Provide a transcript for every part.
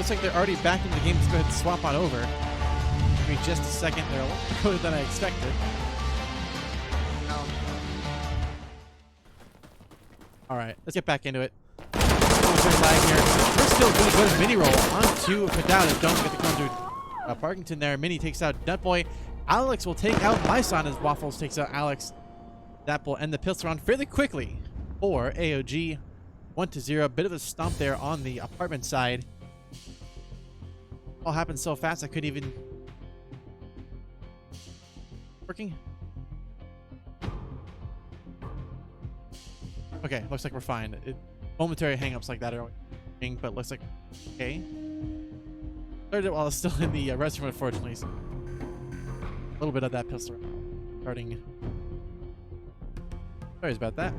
Looks like they're already back in the game. Let's go ahead and swap on over. Give me just a second. They're a little closer than I expected. All right, let's get back into it. Lag here. We're still going to go to mini roll onto Fidel. Don't get the clone to Parkington there. Mini takes out NuT. Alex will take out Myson as Waffles takes out Alex. That will end the pistol round fairly quickly for AoG. 1-0. Bit of a stomp there on the apartment side. All happened so fast I couldn't even... Working? Okay, looks like we're fine. Momentary hang-ups like that are but looks like okay. Started it while it's still in the restroom, unfortunately. So a little bit of that pistol starting. Sorry about that.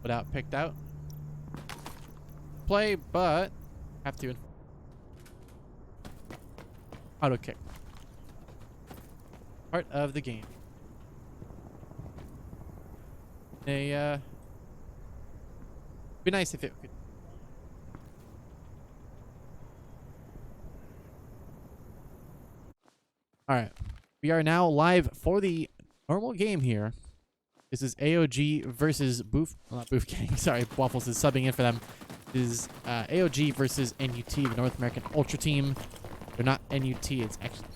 Put out, picked out. Play, but have to auto kick. Part of the game. Be nice if it could. All right, we are now live for the normal game here. This is AoG versus Boof. Well, not Boof Gang. Sorry, Waffles is subbing in for them. This is AoG versus NuT, the North American Ultra Team. They're not NuT. It's actually.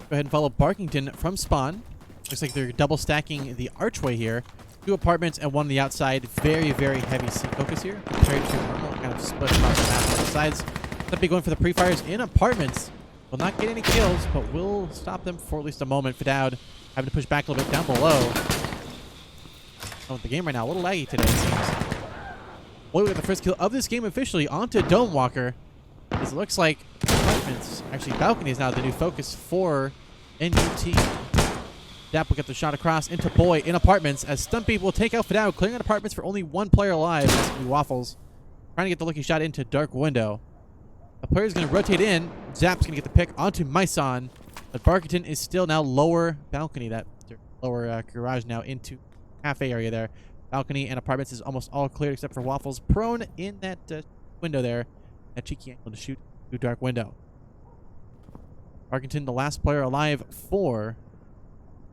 Go ahead and follow Barkington from spawn. Looks like they're double stacking the archway here. 2 apartments and 1 on the outside. Very, very heavy C focus here compared to normal. Kind of split across the map on the sides. NuT going for the pre-fires in apartments. Will not get any kills, but will stop them for at least a moment. Fidel having to push back a little bit down below. Oh, the game right now a little laggy today, it seems. Boy, we got the first kill of this game officially onto Dome Walker. As it looks like apartments, actually balcony is now the new focus for NuT. Dap will get the shot across into Boy in apartments as Stumpy will take out Fidel, clearing out apartments for only 1 player alive. This will be Waffles trying to get the lucky shot into Dark Window. The player's going to rotate in. Zap's going to get the pick onto Myson, but Barkington is still now lower balcony, that lower garage now into cafe area there. Balcony and apartments is almost all cleared except for Waffles prone in that window there. That cheeky angle to shoot through Dark Window. Barkington, the last player alive for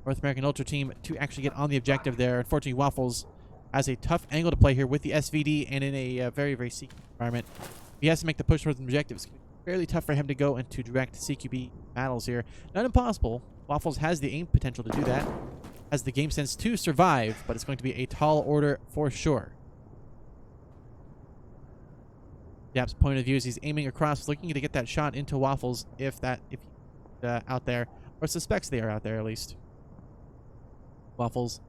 North American Ultra Team to actually get on the objective there. Unfortunately, Waffles has a tough angle to play here with the SVD and in a very, very secret environment. He has to make the push towards the objective. It's fairly tough for him to go into direct CQB battles here. Not impossible. Waffles has the aim potential to do that. Has the game sense to survive, but it's going to be a tall order for sure. Yap's point of view is he's aiming across, looking to get that shot into Waffles if out there, or suspects they are out there at least. Waffles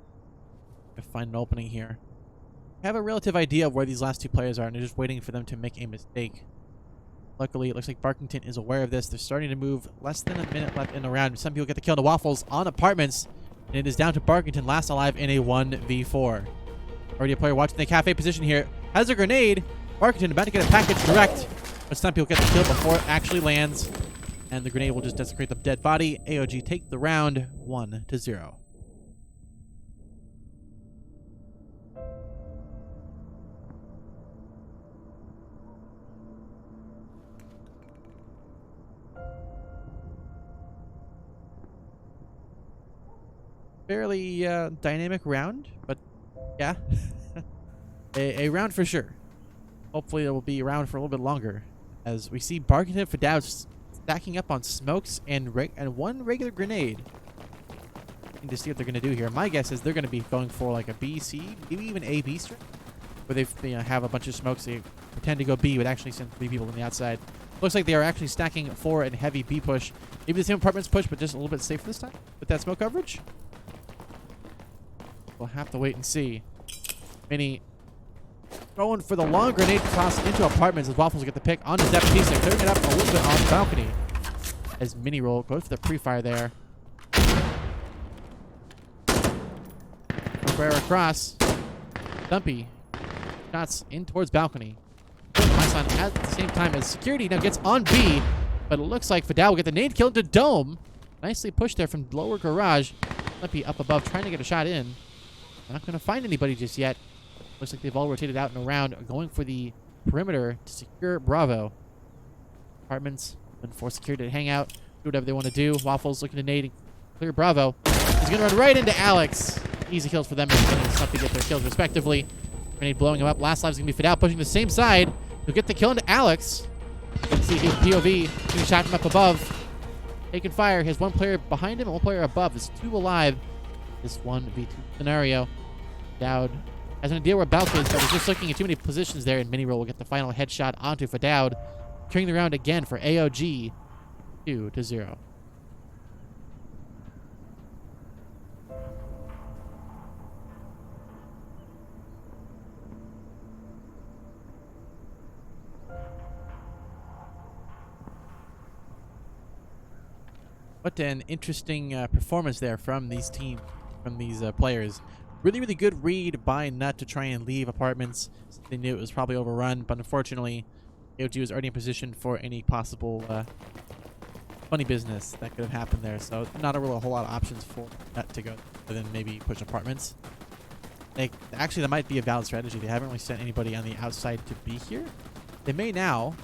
find an opening here. I have a relative idea of where these last 2 players are, and they're just waiting for them to make a mistake. Luckily, it looks like Barkington is aware of this. They're starting to move. Less than a minute left in the round. Some people get the kill to Waffles on apartments, and it is down to Barkington, last alive in a 1v4. Already a player watching the cafe position here. Has a grenade. Barkington about to get a package direct, but some people get the kill before it actually lands, and the grenade will just desecrate the dead body. AoG take the round 1-0. Fairly dynamic round, but yeah, a round for sure. Hopefully it will be around for a little bit longer, as we see Barkington and Fidel stacking up on smokes and 1 regular grenade. To see what they're going to do here. My guess is they're going to be going for like a B, C, maybe even A, B string, where they have a bunch of smokes. They pretend to go B, but actually send 3 people on the outside. Looks like they are actually stacking for a heavy B push. Maybe the same apartments push, but just a little bit safer this time with that smoke coverage. We'll have to wait and see. Mini going for the long grenade toss into apartments as Waffles get the pick onto Zapatista, clearing it up a little bit on the balcony. As Mini roll goes for the pre-fire there. Square across. Dumpy shots in towards balcony. Myson at the same time as security now gets on B. But it looks like Fidel will get the nade kill into Dome. Nicely pushed there from lower garage. Might be up above trying to get a shot in. Not going to find anybody just yet. Looks like they've all rotated out and around, going for the perimeter to secure Bravo. Apartments been forced security to hang out, do whatever they want to do. Waffles looking to nade and clear Bravo. He's going to run right into Alex. Easy kills for them and getting stuff to get their kills respectively. Grenade blowing him up. Last live's going to be Fidel pushing the same side. He'll get the kill into Alex. You can see his POV getting shot from up above. Taking fire. He has one player behind him and one player above. There's 2 alive. This 1v2 scenario. Dowd has an idea where Balk is, but he's just looking at too many positions there, and Mini-Roll will get the final headshot onto Fidel. Carrying the round again for AoG. 2-0. What an interesting performance there from these players. Really, really good read by NuT to try and leave apartments. They knew it was probably overrun, but unfortunately, AoG was already in position for any possible funny business that could have happened there. So not a whole lot of options for NuT to go other than maybe push apartments. Actually, that might be a valid strategy. They haven't really sent anybody on the outside to be here. They may now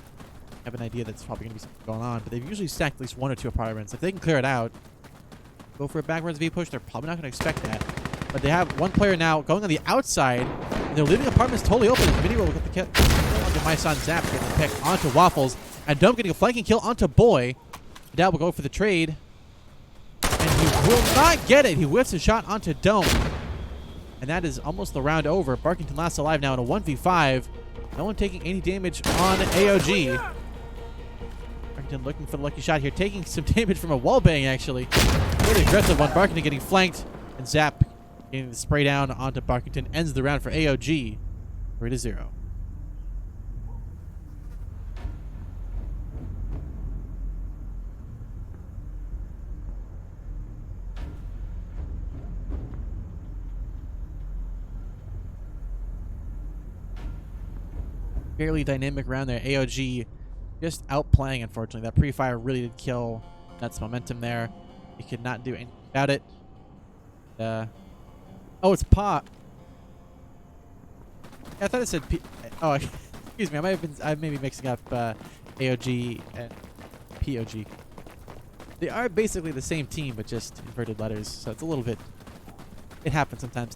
have an idea that's probably going to be something going on, but they've usually stacked at least 1 or 2 apartments. If they can clear it out, go for a backwards V push, they're probably not going to expect that. But they have one player now going on the outside, and they're leaving apartments totally open. Video will get the kill onto my son Zap, getting the pick onto Waffles, and Dome getting a flanking kill onto Boy. Dad will go for the trade, and he will not get it. He whiffs a shot onto Dome, and that is almost the round over. Barkington last alive now in a 1v5. No one taking any damage on AoG. Barkington looking for the lucky shot here, taking some damage from a wallbang actually. Really aggressive one. Barkington getting flanked, and Zap getting the spray down onto Barkington. Ends the round for AoG. 3-0. Fairly dynamic round there. AoG just outplaying, unfortunately. That pre-fire really did kill NuT's momentum there. He could not do anything about it. Oh, it's Pa. I thought it said P. Oh, excuse me. I may be mixing up AoG and POG. They are basically the same team, but just inverted letters. So it's a little bit. It happens sometimes.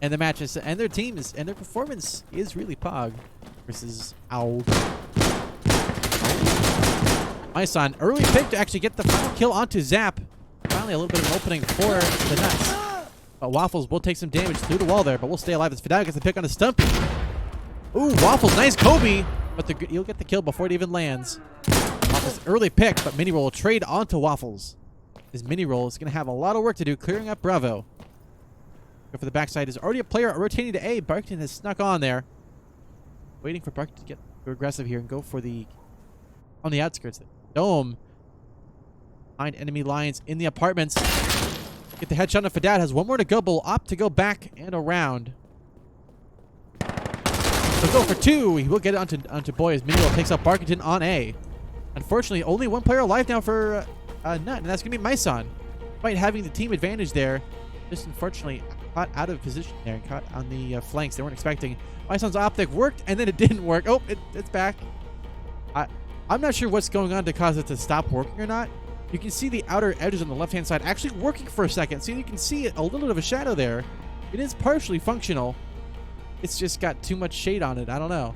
And the matches and their teams and their performance is really Pog versus AoG. My son, early pick to actually get the final kill onto Zap. Finally, a little bit of an opening for the NuTs. But Waffles will take some damage through the wall there, but we'll stay alive as Fidel gets the pick on a Stumpy. Ooh, Waffles, nice Kobe, but he'll get the kill before it even lands. Waffles early pick, but Mini-Roll will trade onto Waffles. His Mini-Roll is going to have a lot of work to do clearing up Bravo. Go for the backside. There's already a player rotating to A. Barkington has snuck on there. Waiting for Barkington to get aggressive here and go for the on the outskirts. Dome. Find enemy lines in the apartments. Get the headshot on Fidel. Has one more to go, but will opt to go back and around. So go for 2. He will get it onto Boy as Mini-Roll takes out Barkington on A. Unfortunately, only one player alive now for NuT, and that's going to be Myson. Despite having the team advantage there, just unfortunately caught out of position there and caught on the flanks. They weren't expecting. Myson's optic worked, and then it didn't work. Oh, it's back. I'm not sure what's going on to cause it to stop working or not. You can see the outer edges on the left-hand side actually working for a second. So you can see a little bit of a shadow there. It is partially functional. It's just got too much shade on it. I don't know.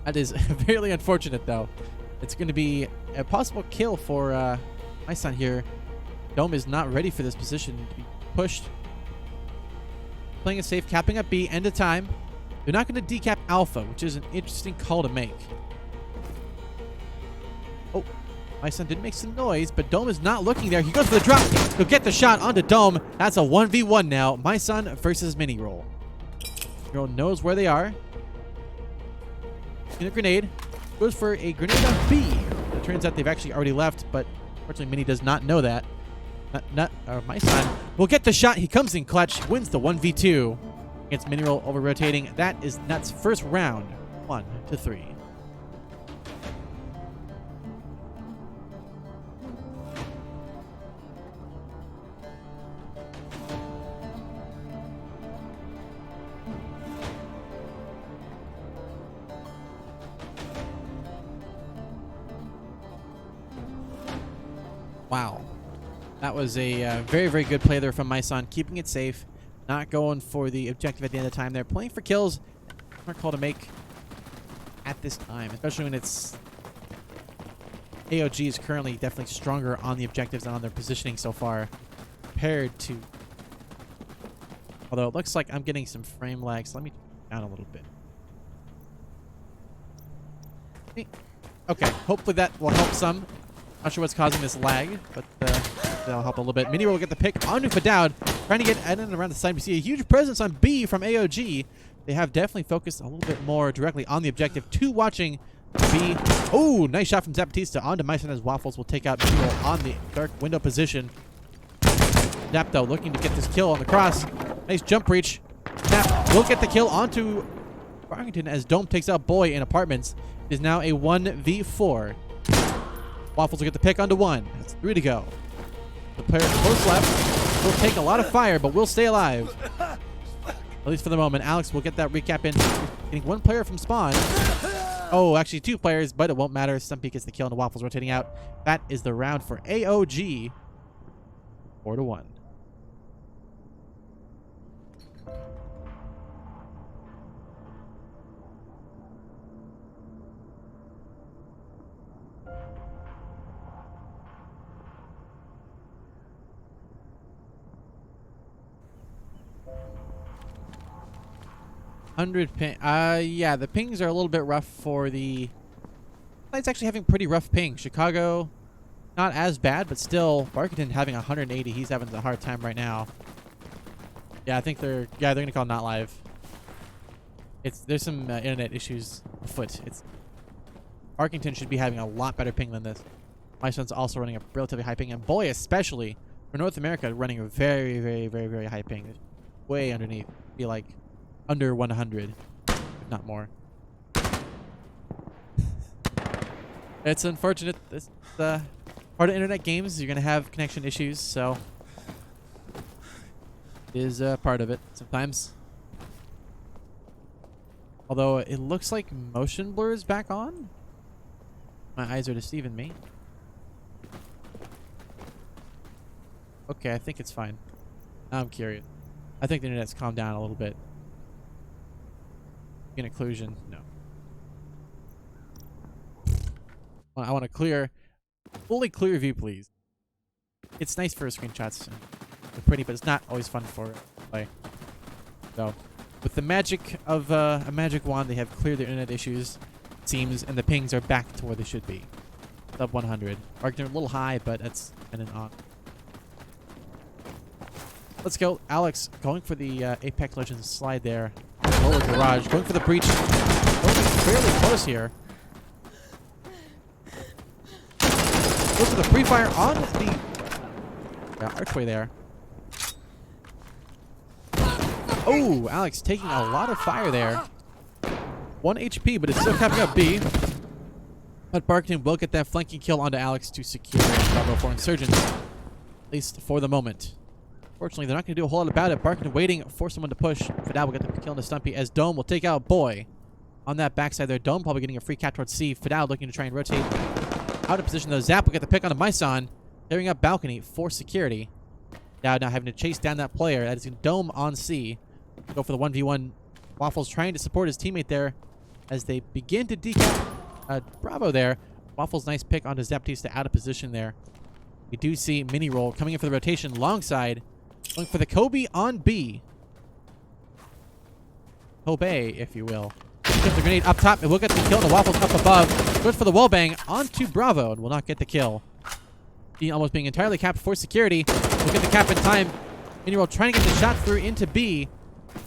That is fairly unfortunate, though. It's going to be a possible kill for Myson here. Dome is not ready for this position to be pushed. Playing it safe, capping up B, end of time. They're not going to decap Alpha, which is an interesting call to make. Oh, Myson did make some noise, but Dome is not looking there. He goes for the drop. He'll get the shot onto Dome. That's a 1v1 now. Myson versus Mini-Roll. Mini-Roll knows where they are. In a grenade. Goes for a grenade on B. It turns out they've actually already left, but unfortunately Mini does not know that. Myson will get the shot. He comes in clutch, wins the 1v2 against Mini-Roll over rotating. That is NuT's first round, 1-3. Wow. That was a very, very good play there from Myson, keeping it safe, not going for the objective at the end of the time there, playing for kills. Smart call to make at this time, especially when it's AoG is currently definitely stronger on the objectives and on their positioning so far compared to, although it looks like I'm getting some frame lag, so let me down a little bit. Okay, hopefully that will help some. Not sure what's causing this lag, but that'll help a little bit. Mini will get the pick onto Fadowd, trying to get in and around the side. We see a huge presence on B from AoG. They have definitely focused a little bit more directly on the objective. 2 watching B. Oh, nice shot from Zapatista onto Myson as Waffles will take out Mini on the dark window position. Zap, though, looking to get this kill on the cross. Nice jump reach. Zap will get the kill onto Barkington as Dome takes out Boy in Apartments. It is now a 1v4. Waffles will get the pick onto 1. That's 3 to go. The player close left will take a lot of fire, but will stay alive. At least for the moment. Alex will get that recap in. Getting 1 player from spawn. Oh, actually 2 players, but it won't matter. Stumpy gets the kill and the Waffles rotating out. That is the round for AoG. 4 to 1. Ping. Yeah, the pings are a little bit rough for the... It's actually having pretty rough ping. Chicago, not as bad, but still. Barkington having 180. He's having a hard time right now. Yeah, I think they're gonna call not live. There's some internet issues afoot. Barkington should be having a lot better ping than this. My son's also running a relatively high ping, and Boy especially for North America running a very, very, very, very high ping. Way underneath. Be like under 100, if not more. It's unfortunate. This part of internet games. You're gonna have connection issues, so it is part of it sometimes. Although it looks like motion blur is back on. My eyes are deceiving me. Okay, I think it's fine. Now I'm curious. I think the internet's calmed down a little bit. An occlusion? No. I want a fully clear view, please. It's nice for screenshots. They're pretty, but it's not always fun for play. So, with the magic of a magic wand, they have cleared their internet issues, it seems, and the pings are back to where they should be. Sub 100. They're a little high, but that's dependent on. Let's go. Alex going for the Apex Legends slide there. Lower garage. Going for the breach. Going fairly close here. Goes for the pre-fire on the archway there. Oh, Alex taking a lot of fire there. 1 HP, but it's still capping up B. But Barkington will get that flanking kill onto Alex to secure Bravo for Insurgents. At least for the moment. Fortunately, they're not going to do a whole lot about it. Barkington waiting for someone to push. Fadowd will get the kill into Stumpy as Dome will take out Boy. On that backside there, Dome probably getting a free cap towards C. Fadowd looking to try and rotate out of position though. Zap will get the pick onto Myson. Clearing up balcony for security. Fadowd now having to chase down that player. That is Dome on C. Go for the 1v1. Waffles trying to support his teammate there as they begin to decap Bravo there. Waffles nice pick onto Zapatista out of position there. We do see Mini Roll coming in for the rotation long side. Going for the Kobe on B. Kobe, if you will. Gets the grenade up top. It will get the kill. The Waffles up above. Goes for the wallbang onto Bravo and will not get the kill. B almost being entirely capped for security. Will get the cap in time. Mini Roll trying to get the shot through into B.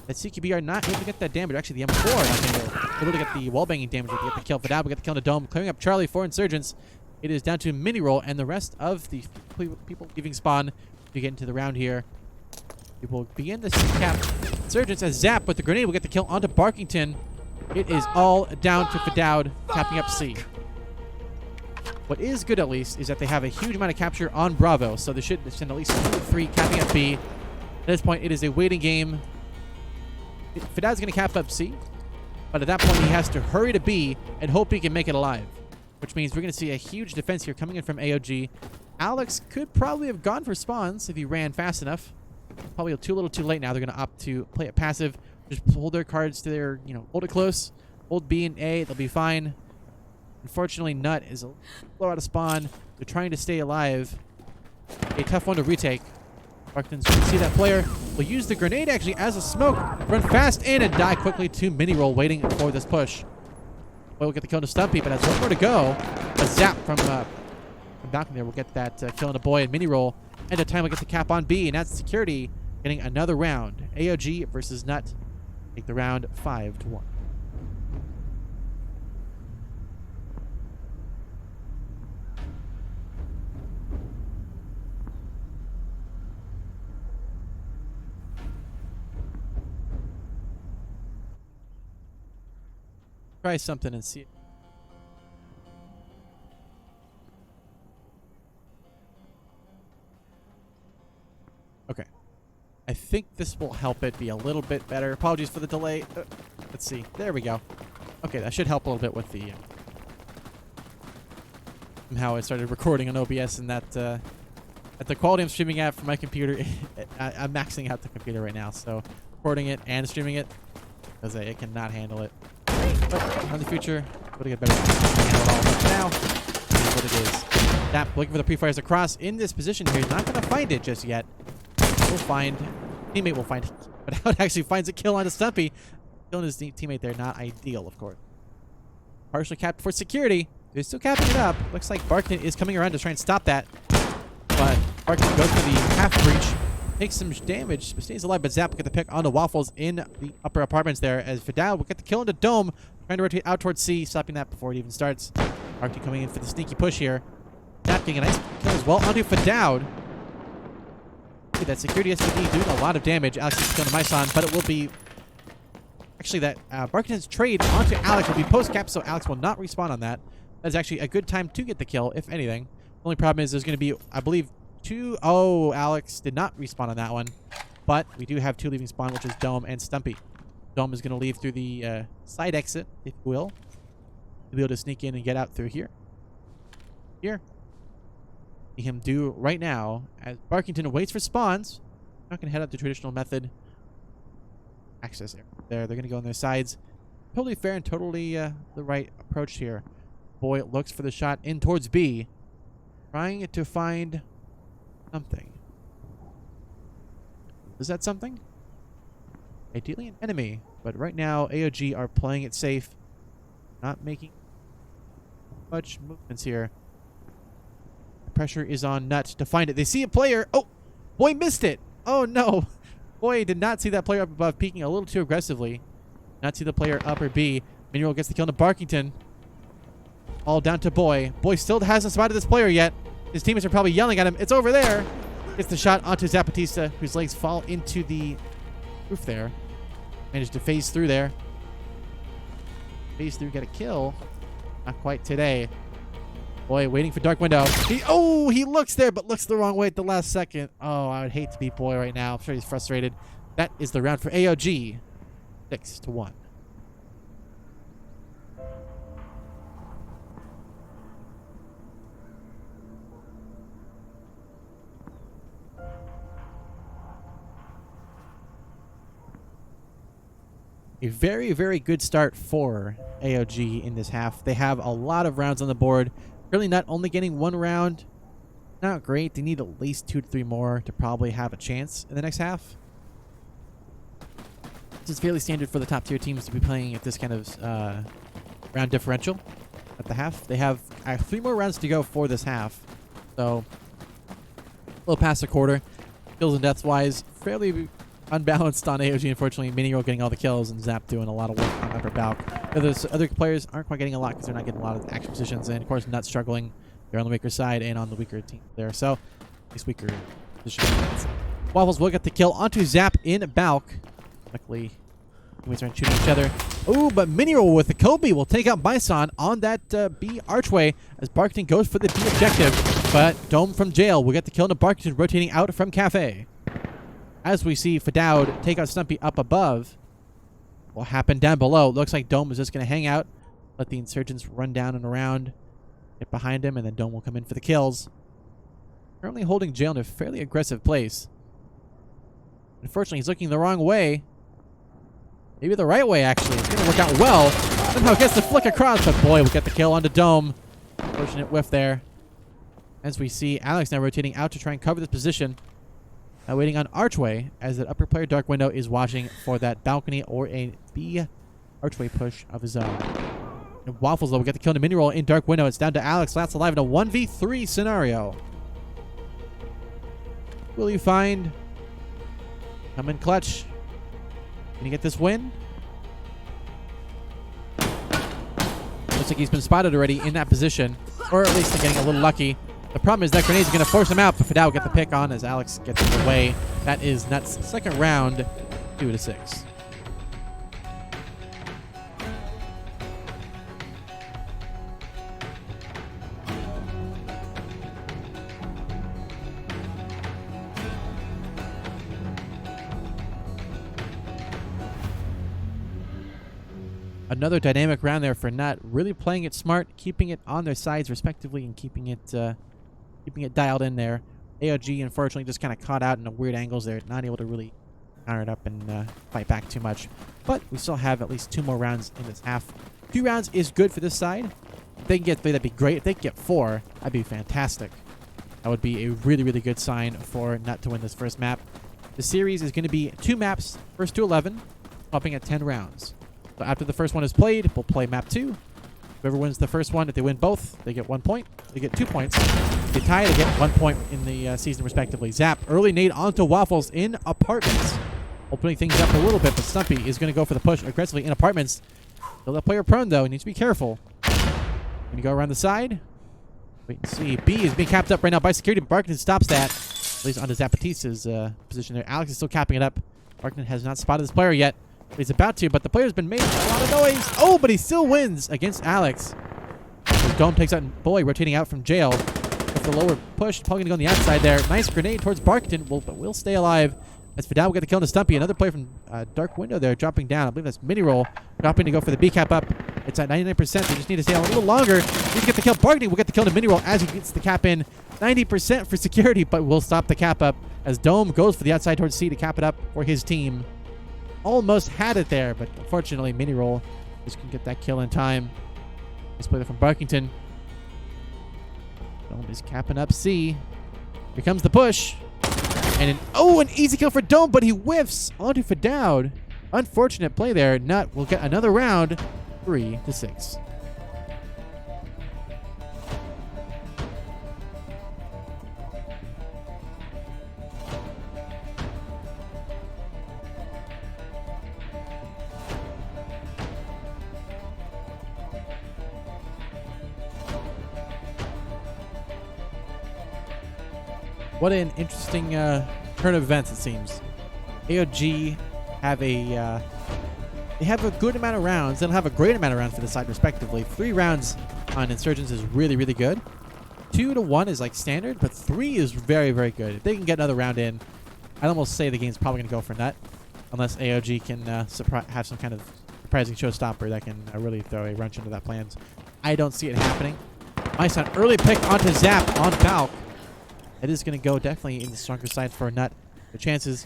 That CQB are not able to get that damage. Actually, the M4 not able to get the wallbanging damage to get the kill. Fadowd will get the kill on the Dome. Clearing up Charlie for Insurgents. It is down to Mini Roll and the rest of the people leaving spawn to get into the round here. We will begin to cap Insurgents as Zap with the grenade will get the kill onto Barkington. It is all down to Fadowd capping up C. What is good, at least, is that they have a huge amount of capture on Bravo, so they should send at least 2 or 3 capping up B. At this point, it is a waiting game. Fadowd's going to cap up C, but at that point, he has to hurry to B and hope he can make it alive, which means we're going to see a huge defense here coming in from AoG. Alex could probably have gone for spawns if he ran fast enough. Probably too little too late now. They're going to opt to play it passive. Just hold their cards to their, hold it close. Hold B and A. They'll be fine. Unfortunately, NuT is a little out of spawn. They're trying to stay alive. A tough one to retake. Barkington's trying to see that player. Will use the grenade actually as a smoke. Run fast in and die quickly to mini roll, waiting for this push. We'll get the kill to Stumpy, but has one more to go. A zap from balcony there will get that kill on the boy and mini roll. End of time will get the cap on B, and that's security getting another round. AoG versus NuT. Take the round 5-1. Try something and see it. Okay. I think this will help it be a little bit better. Apologies for the delay. Let's see. There we go. Okay, that should help a little bit with the how I started recording on OBS, and that at the quality I'm streaming at from my computer. I'm maxing out the computer right now, so recording it and streaming it because it cannot handle it. But in the future, we'll get better handle it all. But now, is what it is. Zap looking for the pre-fires across in this position here. He's not going to find it just yet. We'll find, teammate will find it. But how it actually finds a kill on a Stumpy. Killing his teammate there, not ideal, of course. Partially capped for security. They're still capping it up. Looks like Barkington is coming around to try and stop that. But Barkington goes for the half breach. Takes some damage, but stays alive, but Zap will get the pick on the Waffles in the upper apartments there, as Vidal will get the kill into Dome, trying to rotate out towards C, stopping that before it even starts. Barkington coming in for the sneaky push here. Zap getting a nice kill as well onto Vidal. Okay, that security SPD doing a lot of damage. Alex is killing Myson, but it will be... Actually, that Barkington's trade onto Alex will be post-cap, so Alex will not respawn on that. That's actually a good time to get the kill, if anything. The only problem is there's going to be, I believe, two... Oh, Alex did not respawn on that one. But we do have two leaving spawn, which is Dome and Stumpy. Dome is going to leave through the side exit, if you will. He'll be able to sneak in and get out through here. Here. See him do right now as Barkington waits for spawns. Not going to head up the traditional method. Access there. They're going to go on their sides. Totally fair and totally the right approach here. Boy looks for the shot in towards B. Trying to find something. Is that something? Ideally an enemy, but right now AoG are playing it safe, not making much movements here. The pressure is on NuT to find it. They see a player. Oh, boy missed it. Oh no, boy did not see that player up above, peeking a little too aggressively. Not see the player up or B. Mineral gets the kill to Barkington. All down to Boy. Boy still hasn't spotted this player yet. His teammates are probably yelling at him. It's over there. Gets the shot onto Zapatista, whose legs fall into the roof there. Managed to phase through there. Phase through, get a kill. Not quite today. Boy waiting for Dark Window. He looks there, but looks the wrong way at the last second. Oh, I would hate to be Boy right now. I'm sure he's frustrated. That is the round for AoG. 6-1. A very, very good start for AoG in this half. They have a lot of rounds on the board. Really not only getting one round. Not great. They need at least 2 to 3 more to probably have a chance in the next half. This is fairly standard for the top tier teams to be playing at this kind of round differential at the half. They have 3 more rounds to go for this half. So, a little past a quarter. Kills and deaths wise, fairly unbalanced on AoG, unfortunately. Miniroll getting all the kills and Zap doing a lot of work on upper balc. Those other players aren't quite getting a lot because they're not getting a lot of action positions. And of course, NuT struggling. They're on the weaker side and on the weaker team there. So, at least weaker positions. Waffles will get the kill onto Zap in balc. Luckily, teammates aren't shooting each other. Oh, but Miniroll with the Kobe will take out Bison on that B archway as Barkington goes for the B objective. But Dome from jail will get the kill into Barkington, rotating out from Cafe. As we see Fadowd take out Stumpy up above, what will happen down below? Looks like Dome is just going to hang out, let the insurgents run down and around, get behind him, and then Dome will come in for the kills. currently holding jail in a fairly aggressive place. Unfortunately, he's looking the wrong way. Maybe the right way, actually. It's going to work out well. Somehow gets the flick across, but boy, we'll get the kill onto Dome. Fortunate whiff there. As we see Alex now rotating out to try and cover this position. Now waiting on Archway, as that upper player Dark Window is watching for that balcony or a B Archway push of his own. And Waffles, though, will get the kill in the mini roll in Dark Window. It's down to Alex, last alive in a 1v3 scenario. Will you find? Come in clutch. Can you get this win? Looks like he's been spotted already in that position, or at least getting a little lucky. The problem is that grenades are going to force him out, but Fidel will get the pick on as Alex gets in the way. That is NuT's second round, 2-6. Another dynamic round there for NuT, really playing it smart, keeping it on their sides respectively, and keeping it dialed in there. AoG unfortunately just kind of caught out in the weird angles there, not able to really counter it up and fight back too much. But we still have at least 2 more rounds in this half. 2 rounds is good for this side. If they can get 3, that'd be great. If they can get 4, that'd be fantastic. That would be a really, really good sign for NuT to win this first map. The series is going to be 2 maps, first to 11, stopping at 10 rounds. So after the first one is played, we'll play map 2. Whoever wins the first one, if they win both, they get 1 point. They get 2 points. If they tie, they get 1 point in the season respectively. Zap, early nade onto Waffles in Apartments. Opening things up a little bit, but Stumpy is going to go for the push aggressively in Apartments. Still that player prone, though. He needs to be careful. Going to go around the side. Wait and see. B is being capped up right now by security, but Barkington stops that. At least onto Zapatista's position there. Alex is still capping it up. Barkington has not spotted this player yet. He's about to, but the player's been making a lot of noise. Oh, but he still wins against Alex. As Dome takes out Boy, rotating out from jail. With the lower push, probably going to go on the outside there. Nice grenade towards Barkington, but will stay alive. As Fidel will get the kill on Stumpy. Another player from Dark Window there dropping down. I believe that's mini roll. Dropping to go for the B cap up. It's at 99%. They just need to stay on a little longer. Need to get the kill. Barkington will get the kill in the mini roll as he gets the cap in. 90% for security, but will stop the cap up. As Dome goes for the outside towards C to cap it up for his team. Almost had it there, but unfortunately, mini roll just couldn't get that kill in time. Nice play there from Barkington. Dome is capping up C. Here comes the push. And an easy kill for Dome, but he whiffs onto Fidel. Unfortunate play there. NuT will get another round, 3-6. What an interesting turn of events, it seems. AoG have they have a good amount of rounds. They don't have a great amount of rounds for the side, respectively. 3 rounds on Insurgents is really, really good. 2 to 1 is like standard, but 3 is very, very good. If they can get another round in, I'd almost say the game's probably going to go for NuT, unless AoG can have some kind of surprising showstopper that can really throw a wrench into that plans. I don't see it happening. MySon early pick onto Zap on Falk. It is going to go definitely in the stronger side for NuT. The chances.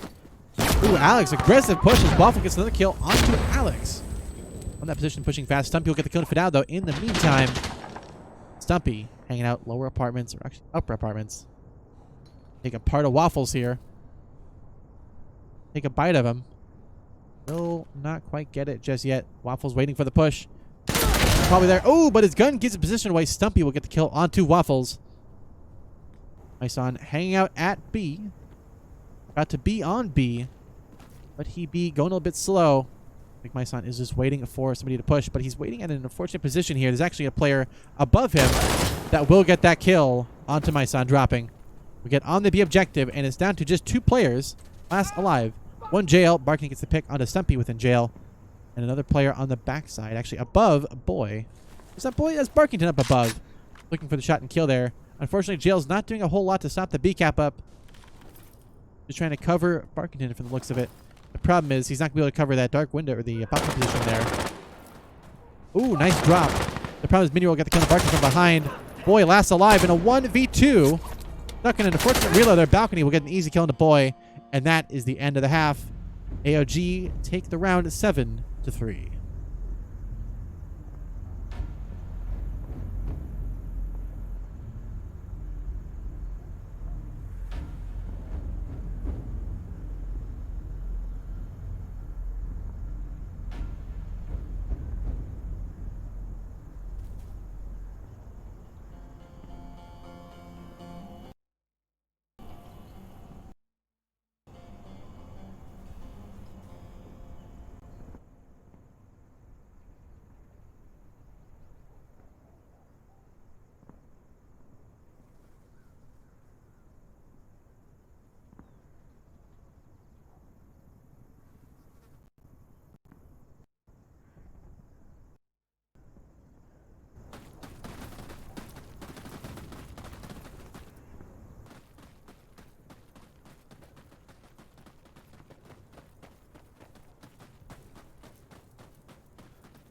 Ooh, Alex, aggressive push as Waffle gets another kill onto Alex. On that position, pushing fast. Stumpy will get the kill to Fidel, though. In the meantime, Stumpy hanging out lower apartments, or actually upper apartments. Take a part of Waffles here. Take a bite of him. Will not quite get it just yet. Waffles waiting for the push. Probably there. Oh, but his gun gives a position away. Stumpy will get the kill onto Waffles. MySon hanging out at B. About to be on B. But he be going a little bit slow. I think MySon is just waiting for somebody to push. But he's waiting at an unfortunate position here. There's actually a player above him that will get that kill onto MySon dropping. We get on the B objective. And it's down to just 2 players. Last alive. 1 jail. Barkington gets the pick onto Stumpy within jail. And another player on the backside. Actually above Boy. Is that Boy? That's Barkington up above. Looking for the shot and kill there. Unfortunately, Jail's not doing a whole lot to stop the B cap up. Just trying to cover Barkington from the looks of it. The problem is he's not going to be able to cover that Dark Window or the balcony position there. Ooh, nice drop. The problem is Mini will get the kill on Barkington from behind. Boy, last alive in a 1v2. Stuck in an unfortunate reload. Their balcony will get an easy kill on the boy. And that is the end of the half. AoG take the round 7-3.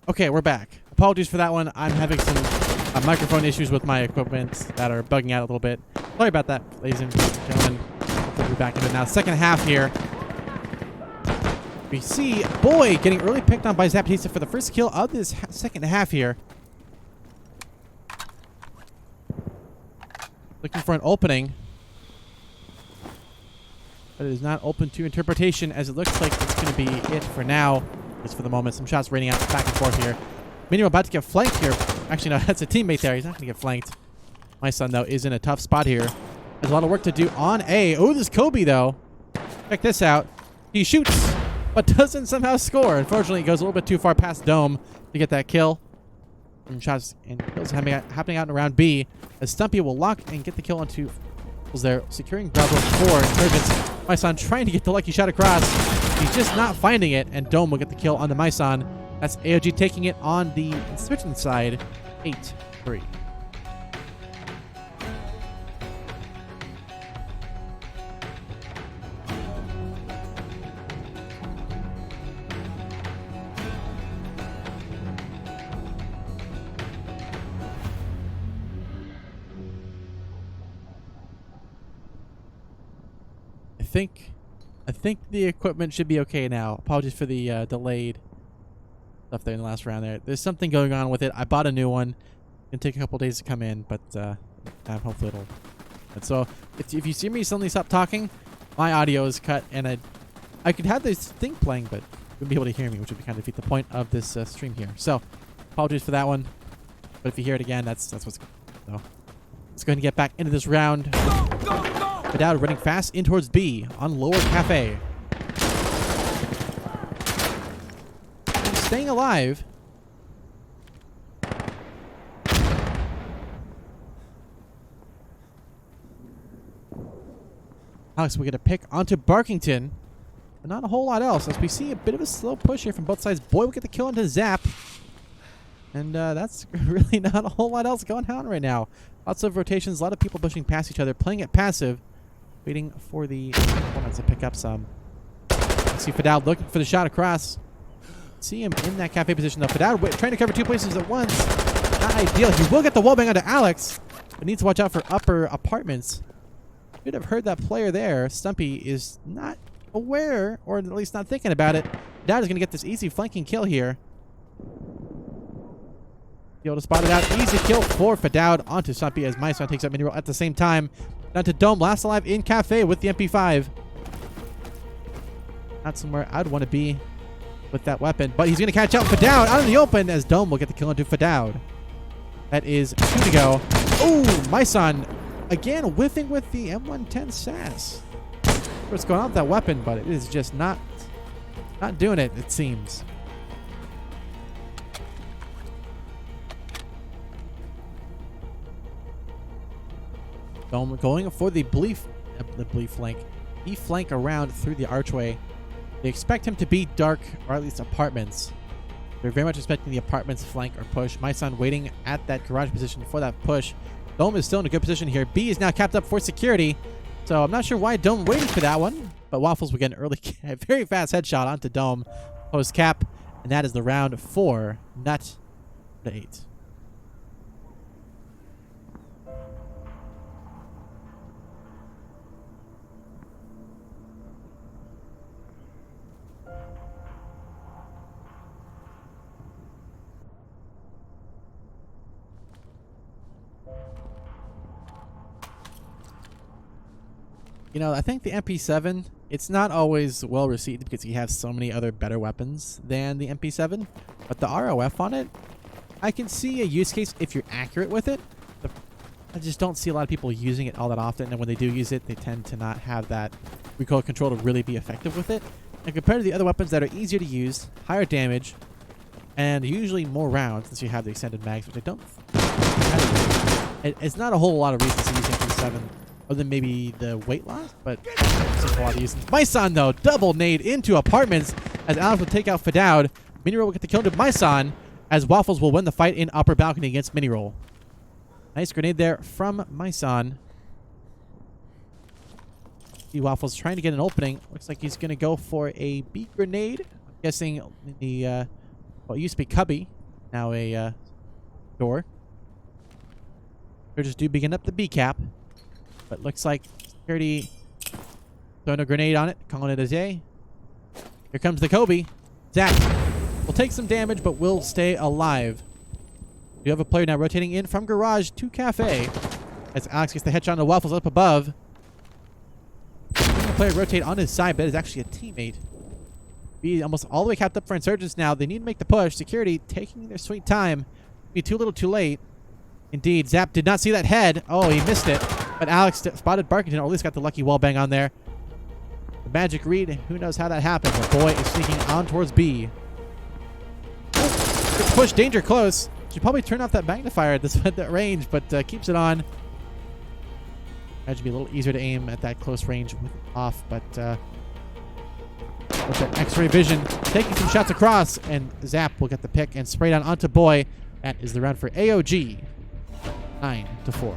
Okay, we're back. Apologies for that one. I'm having some microphone issues with my equipment that are bugging out a little bit. Sorry about that, ladies and gentlemen. We'll be back into it now. Second half here. We see Boy getting early picked on by Zapatista for the first kill of this second half here. Looking for an opening. But it is not open to interpretation, as it looks like it's going to be it for now. For the moment, some shots raining out back and forth here. Minimo about to get flanked here. Actually, no, that's a teammate there. He's not going to get flanked. My son, though, is in a tough spot here. There's a lot of work to do on A. Oh, this Kobe, though. Check this out. He shoots, but doesn't somehow score. Unfortunately, he goes a little bit too far past Dome to get that kill. And shots and kills happening out in round B, as Stumpy will lock and get the kill onto there, securing Bravo 4. Insurgents. My son trying to get the lucky shot across. He's just not finding it, and Dome will get the kill on the Myson. That's AoG taking it on the Insurgent side, 8-3. I think the equipment should be okay now. Apologies for the delayed stuff there in the last round there. There's something going on with it. I bought a new one. It's going to take a couple days to come in, but hopefully it'll... And so, if you see me suddenly stop talking, my audio is cut, and I could have this thing playing, but you wouldn't be able to hear me, which would kind of defeat the point of this stream here. So, apologies for that one. But if you hear it again, that's what's going on. So, let's go ahead and get back into this round. Fadad running fast in towards B on Lower Cafe. Staying alive. Alex will get a pick onto Barkington, but not a whole lot else, as we see a bit of a slow push here from both sides. Boy will get the kill onto Zap, and that's really not a whole lot else going on right now. Lots of rotations, a lot of people pushing past each other, playing it passive, waiting for the opponents to pick up some. You see Fadad looking for the shot across. See him in that cafe position though. Fadad trying to cover two places at once. Not ideal. He will get the wallbang onto Alex, but needs to watch out for upper apartments. Should have heard that player there. Stumpy is not aware, or at least not thinking about it. Fadad is going to get this easy flanking kill here. Be able to spot it out. Easy kill for Fadad onto Stumpy as Myson takes up mini roll at the same time. Down to Dome, last alive in Cafe with the MP5. Not somewhere I'd want to be with that weapon, but he's going to catch out Fadad out in the open as Dome will get the kill onto Fadad. That is 2 to go. Oh, Myson again whiffing with the M110 SAS. What's going on with that weapon, but it is just not doing it, it seems. Dome going for the flank around through the archway. They expect him to be dark, or at least apartments. They're very much expecting the apartments flank or push. My son waiting at that garage position for that push. Dome is still in a good position here. B is now capped up for security. So I'm not sure why Dome waiting for that one. But Waffles will get an early, very fast headshot onto Dome post cap. And that is the round for NuT to 8. You know, I think the MP7, it's not always well received because you have so many other better weapons than the MP7. But the ROF on it, I can see a use case if you're accurate with it. I just don't see a lot of people using it all that often. And when they do use it, they tend to not have that recoil control to really be effective with it. And compared to the other weapons that are easier to use, higher damage, and usually more rounds since you have the extended mags, which I don't... It's not a whole lot of reasons to use MP7 other than maybe the weight loss, but it's a lot of uses. Myson, though, double nade into apartments as Alex will take out Fadoud. Miniroll will get the kill into Myson as Waffles will win the fight in upper balcony against Miniroll. Nice grenade there from Myson. See Waffles trying to get an opening. Looks like he's going to go for a B grenade. I'm guessing the, well, it used to be cubby. Now a door. Just do begin up the B cap. But looks like security throwing a grenade on it, calling it a day. Here comes the Kobe. Zach will take some damage, but will stay alive. We have a player now rotating in from garage to cafe. As Alex gets the headshot on the Waffles up above. The player rotate on his side, but it is actually a teammate. Be almost all the way capped up for Insurgents now. They need to make the push. Security taking their sweet time. Be too little too late. Indeed, Zap did not see that head. Oh, he missed it. But Alex spotted Barkington, or at least got the lucky wall bang on there. The magic read, who knows how that happened. The boy is sneaking on towards B. Good push, danger close. Should probably turn off that magnifier at that range, but keeps it on. Imagine be a little easier to aim at that close range with it off, but with that X-ray vision, taking some shots across, and Zap will get the pick and spray down onto Boy. That is the round for AoG. 9-4.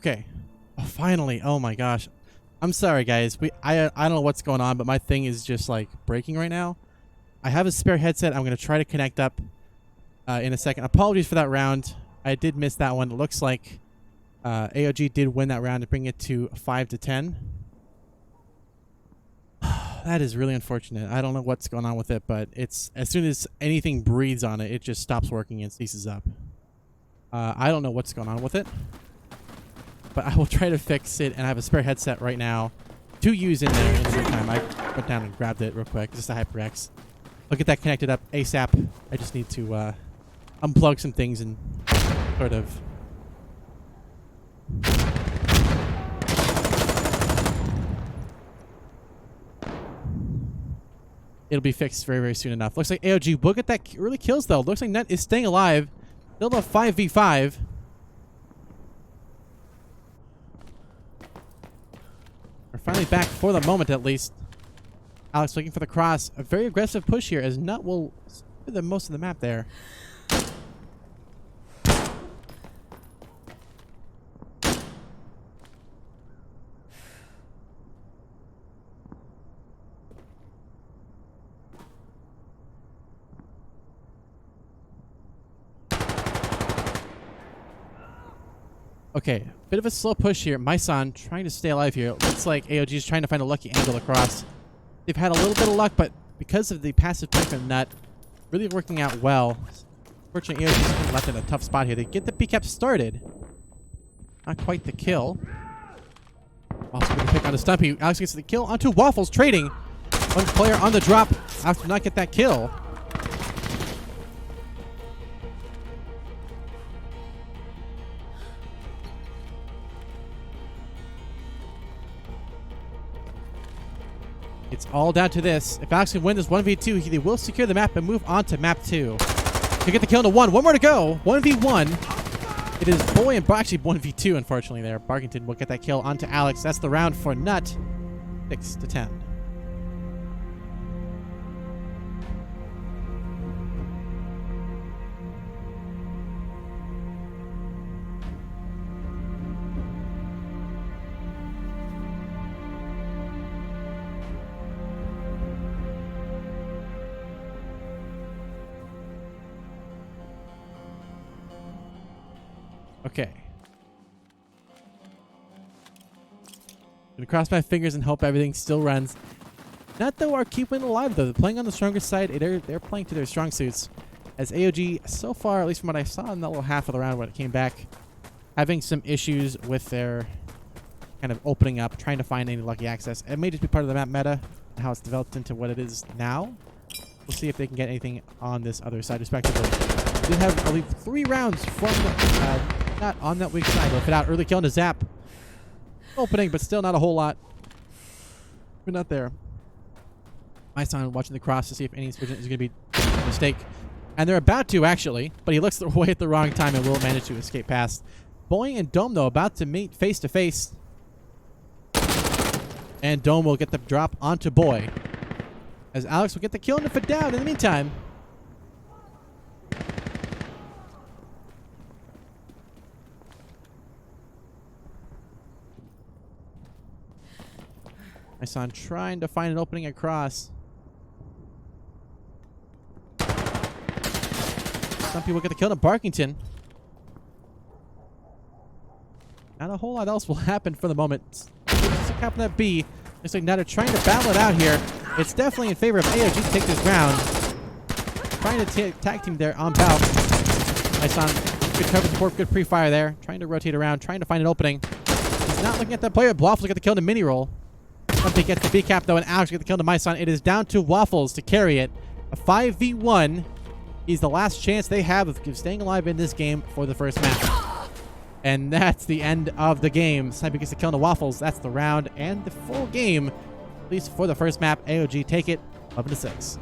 Okay. Oh, finally. Oh my gosh. I'm sorry, guys. I don't know what's going on, but my thing is just like breaking right now. I have a spare headset. I'm going to try to connect up in a second. Apologies for that round. I did miss that one. It looks like AoG did win that round to bring it to 5-10. That is really unfortunate. I don't know what's going on with it, but it's as soon as anything breathes on it, it just stops working and ceases up. I don't know what's going on with it, but I will try to fix it, and I have a spare headset right now to use in there in the meantime. I went down and grabbed it real quick, just a HyperX. I'll get that connected up ASAP. I just need to unplug some things and sort of... It'll be fixed very, very soon enough. Looks like AoG will get that early kills, though. Looks like NuT is staying alive. Still a 5v5. We're finally back for the moment, at least. Alex looking for the cross. A very aggressive push here as NuT will do the most of the map there. Okay, bit of a slow push here. Myson trying to stay alive here. Looks like AoG is trying to find a lucky angle across. They've had a little bit of luck, but because of the passive play from NuT, really working out well. Fortunately, AoG is left in a tough spot here. They get the PCAP started. Not quite the kill. Waffles with the pick on the Stumpy. Alex gets the kill onto Waffles, trading. One player on the drop. Alex did not get that kill. It's all down to this. If Alex can win this 1v2, they will secure the map and move on to map 2. To get the kill into 1. One more to go. 1v1. It is Boy and actually 1v2, unfortunately, there. Barkington will get that kill onto Alex. That's the round for NuT. 6-10. Okay. Gonna cross my fingers and hope everything still runs. NuT, though, are keeping it alive, though. They're playing on the stronger side. They're playing to their strong suits. As AoG, so far, at least from what I saw in that little half of the round when it came back, having some issues with their kind of opening up, trying to find any lucky access. It may just be part of the map meta and how it's developed into what it is now. We'll see if they can get anything on this other side, respectively. We did have, I believe, 3 rounds from NuT on that weak side. They'll fit out early kill into Zap. Opening, but still not a whole lot. We're not there. My son watching the cross to see if any surgeon is going to be a mistake. And they're about to, actually. But he looks away at the wrong time and will manage to escape past. Boy and Dome, though, about to meet face to face. And Dome will get the drop onto Boy. As Alex will get the kill and fit down in the meantime. My son trying to find an opening across. Some people get the kill to Barkington. Not a whole lot else will happen for the moment. Just a cap that B. Looks like NuT are trying to battle it out here. It's definitely in favor of AoG to take this round. Trying to tag team there on Bow. My son, good cover support, good pre-fire there. Trying to rotate around, trying to find an opening. He's not looking at that player. Waffles get the kill to mini roll. Stumpy gets the B cap though, and Alex gets the kill to my son. It is down to Waffles to carry it. A 5v1. He's the last chance they have of staying alive in this game for the first match. And that's the end of the game. Stumpy gets the kill to Waffles. That's the round and the full game. At least for the first map. AoG take it 11-6.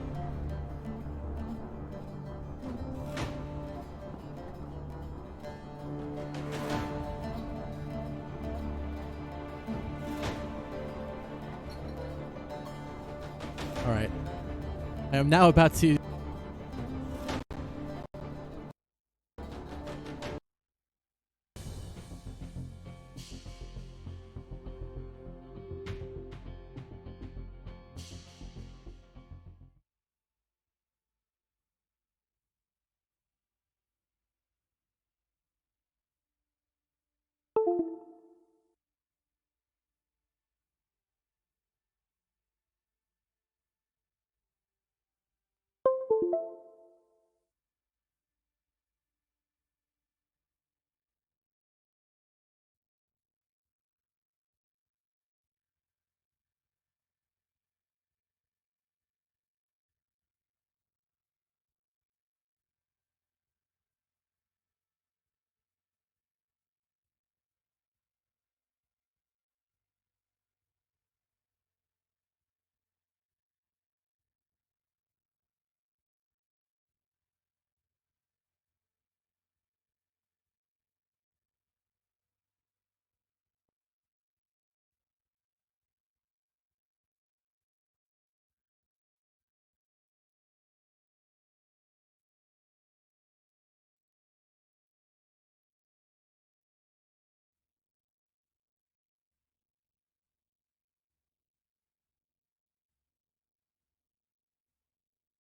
All right. I am now about to...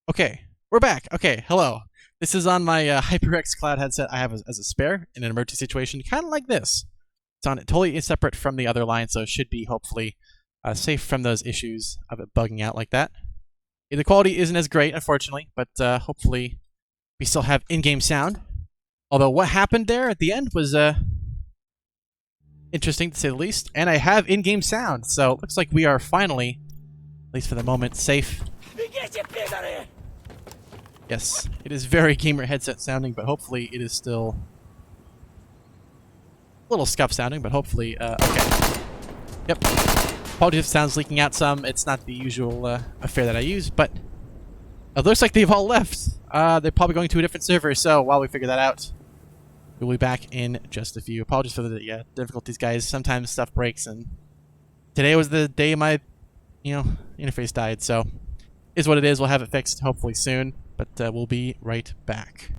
Okay, we're back. Okay, hello. This is on my HyperX Cloud headset I have as a spare in an emergency situation, kind of like this. It's on it totally separate from the other line, so it should be hopefully safe from those issues of it bugging out like that. The quality isn't as great, unfortunately, but hopefully we still have in-game sound. Although what happened there at the end was interesting to say the least, and I have in-game sound, so it looks like we are finally, at least for the moment, safe. Yes, it is very gamer headset sounding, but hopefully it is still a little scuff sounding, but hopefully, okay. Yep. Apologies if sound's leaking out some. It's not the usual affair that I use, but it looks like they've all left. They're probably going to a different server, so while we figure that out, we'll be back in just a few. Apologies for the difficulties, guys. Sometimes stuff breaks, and today was the day my, interface died, so is what it is. We'll have it fixed hopefully soon, but we'll be right back.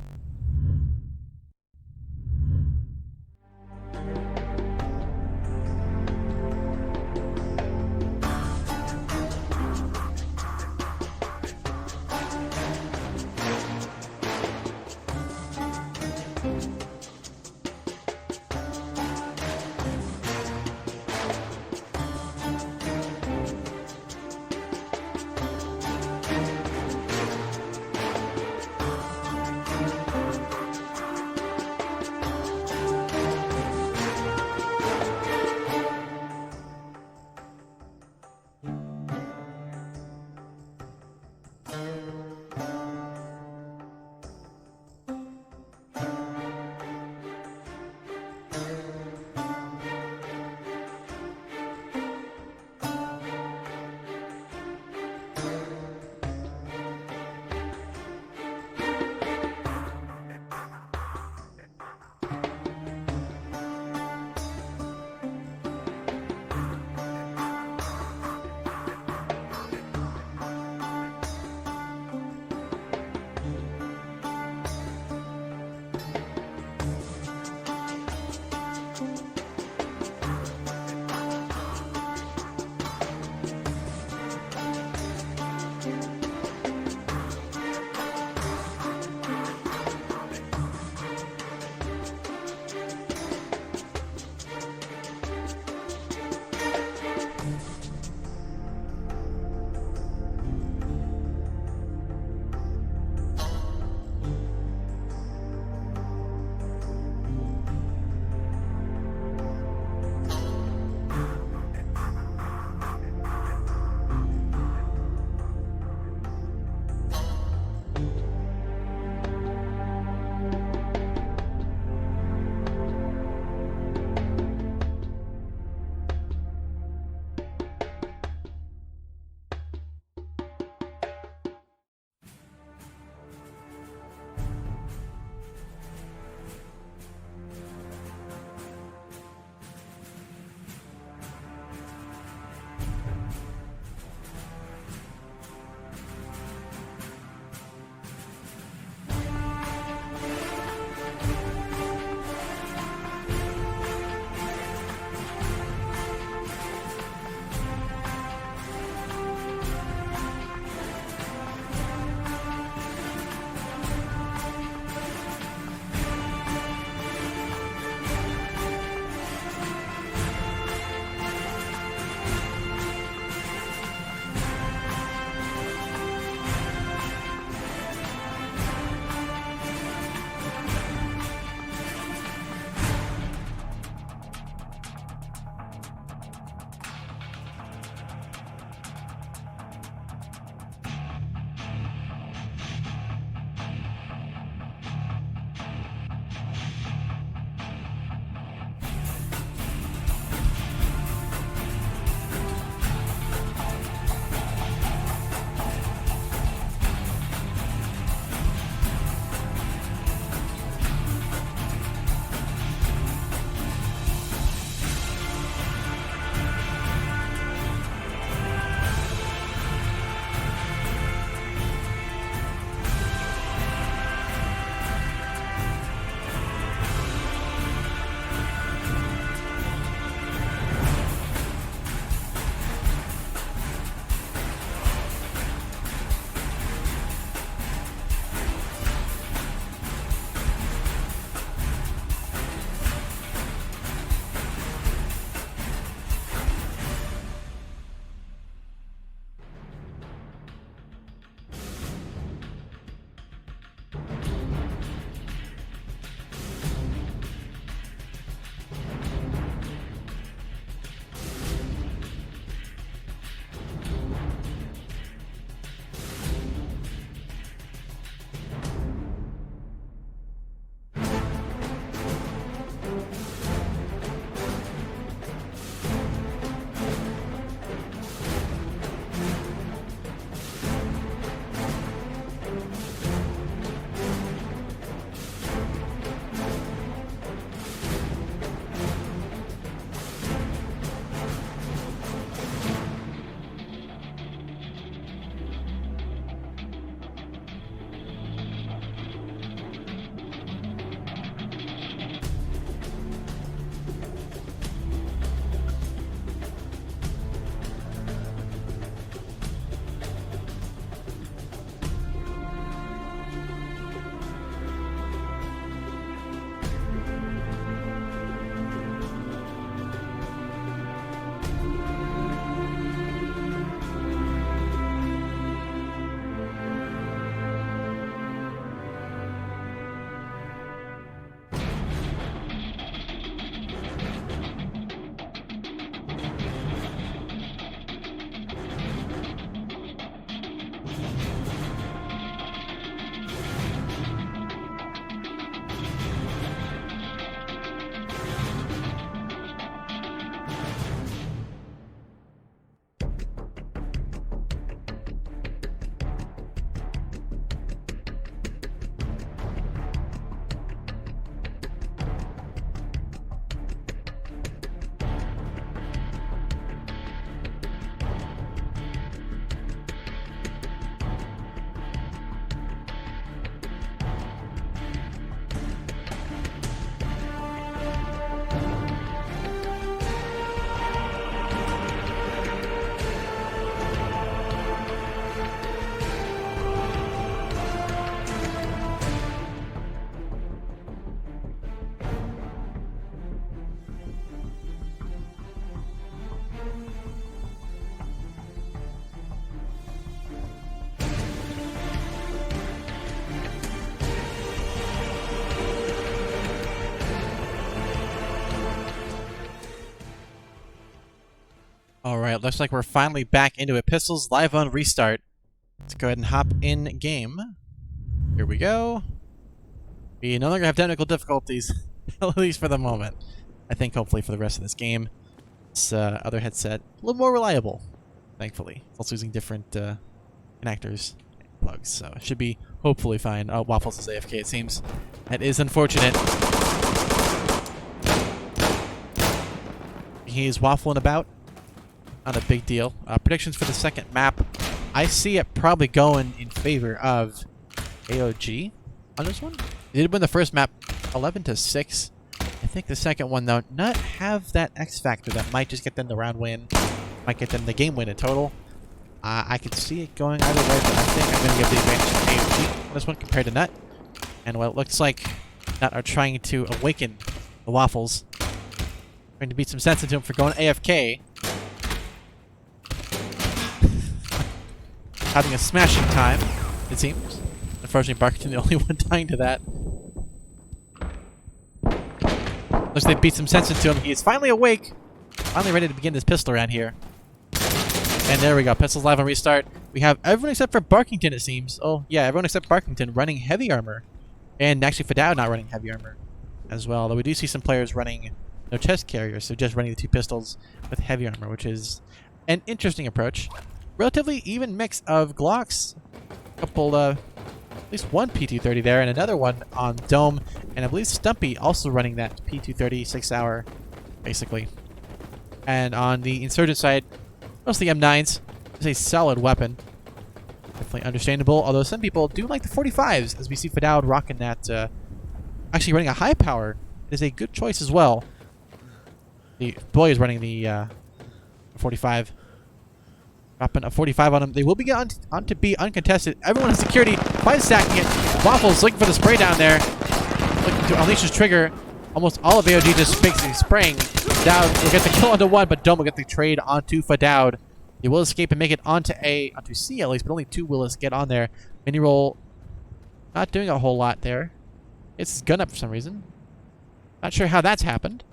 Alright, looks like we're finally back into it. Pistols live on restart. Let's go ahead and hop in game. Here we go. We no longer have technical difficulties, at least for the moment. I think hopefully for the rest of this game. This other headset, a little more reliable, thankfully. It's also using different connectors and plugs, so it should be hopefully fine. Oh, Waffles is AFK, it seems. That is unfortunate. He's waffling about. Not a big deal. Predictions for the second map. I see it probably going in favor of AoG on this one. They did win the first map 11-6. I think the second one, though, NuT have that X factor that might just get them the round win, might get them the game win in total. I could see it going either way, but I think I'm going to give the advantage to AoG on this one compared to NuT. And what it looks like NuT are trying to awaken the Waffles. Trying to beat some sense into him for going AFK. Having a smashing time, it seems. Unfortunately, Barkington the only one dying to that. Looks like they beat some sense into him. He is finally awake. Finally ready to begin this pistol round here. And there we go. Pistols live on restart. We have everyone except for Barkington, it seems. Oh, yeah, everyone except Barkington running heavy armor. And actually, Fadao not running heavy armor as well. Though we do see some players running no chest carriers, so just running the two pistols with heavy armor, which is an interesting approach. Relatively even mix of Glocks. A couple, at least one P230 there, and another one on Dome. And I believe Stumpy also running that P230 6-hour, basically. And on the Insurgent side, mostly M9s. It's a solid weapon. Definitely understandable, although some people do like the 45s, as we see Fadao rocking that, actually running a high power. It is a good choice as well. The boy is running the 45. Dropping a 45 on him. They will be on to be uncontested. Everyone in security. 5 stacking it. Waffles looking for the spray down there. Looking to unleash his trigger. Almost all of AoG just basically spraying. Dowd will get the kill onto one, but Dome will get the trade onto Fadao. He will escape and make it onto C at least, but only 2 will get on there. Mini roll. Not doing a whole lot there. It's his gun up for some reason. Not sure how that's happened.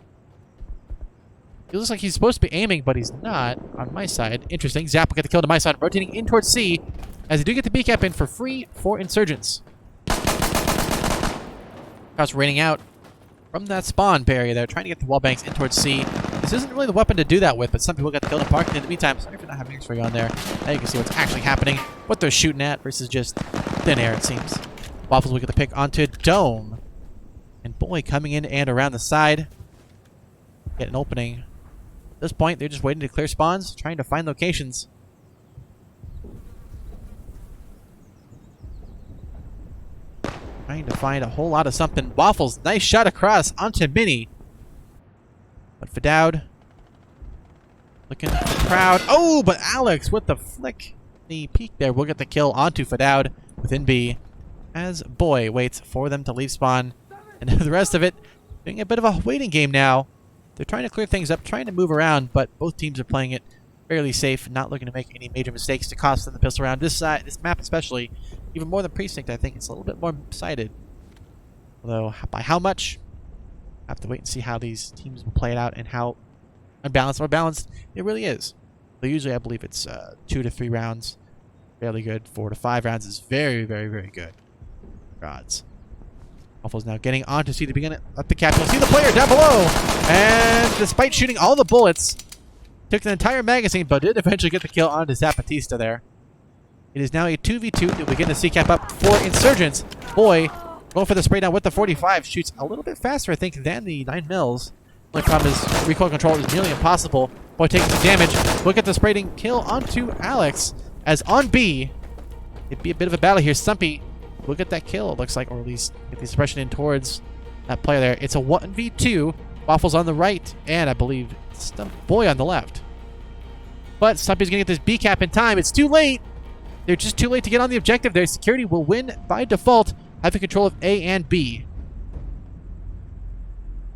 It looks like he's supposed to be aiming, but he's not on my side. Interesting. Zap will get the kill to my side, rotating in towards C, as they do get the B cap in for free for Insurgents. Crowd's raining out from that spawn area there, trying to get the wall banks in towards C. This isn't really the weapon to do that with, but some people got the kill to Park. In the meantime, sorry for not having X-ray on there. Now you can see what's actually happening, what they're shooting at versus just thin air, it seems. Waffles will get the pick onto Dome. And boy, coming in and around the side. Get an opening. At this point, they're just waiting to clear spawns, trying to find locations. Trying to find a whole lot of something. Waffles, nice shot across onto Mini. But Fadao looking proud. Oh, but Alex with the flick. The peek there will get the kill onto Fadao within B. As Boy waits for them to leave spawn. And the rest of it, doing a bit of a waiting game now. They're trying to clear things up, trying to move around, but both teams are playing it fairly safe, not looking to make any major mistakes to cost them the pistol round. This map especially, even more than Precinct, I think it's a little bit more sided. Although, by how much? I have to wait and see how these teams will play it out and how unbalanced or balanced it really is. So usually I believe it's 2 to 3 rounds, fairly good. 4 to 5 rounds is very, very, very good. Odds. Waffles now getting on to see the beginning of the cap. You'll see the player down below. And despite shooting all the bullets, took the entire magazine, but did eventually get the kill onto Zapatista there. It is now a 2v2 that we get the C cap up for Insurgents. Boy, going for the spray down with the 45. Shoots a little bit faster, I think, than the 9mm. Only problem is recoil control is nearly impossible. Boy taking some damage. Look at the spray down kill onto Alex. As on B, it'd be a bit of a battle here. Stumpy will get that kill, it looks like, or at least get the suppression in towards that player there. It's a 1v2. Waffles on the right, and I believe Boy on the left. But Stumpy's going to get this B cap in time. It's too late. They're just too late to get on the objective there. Security will win by default, having control of A and B.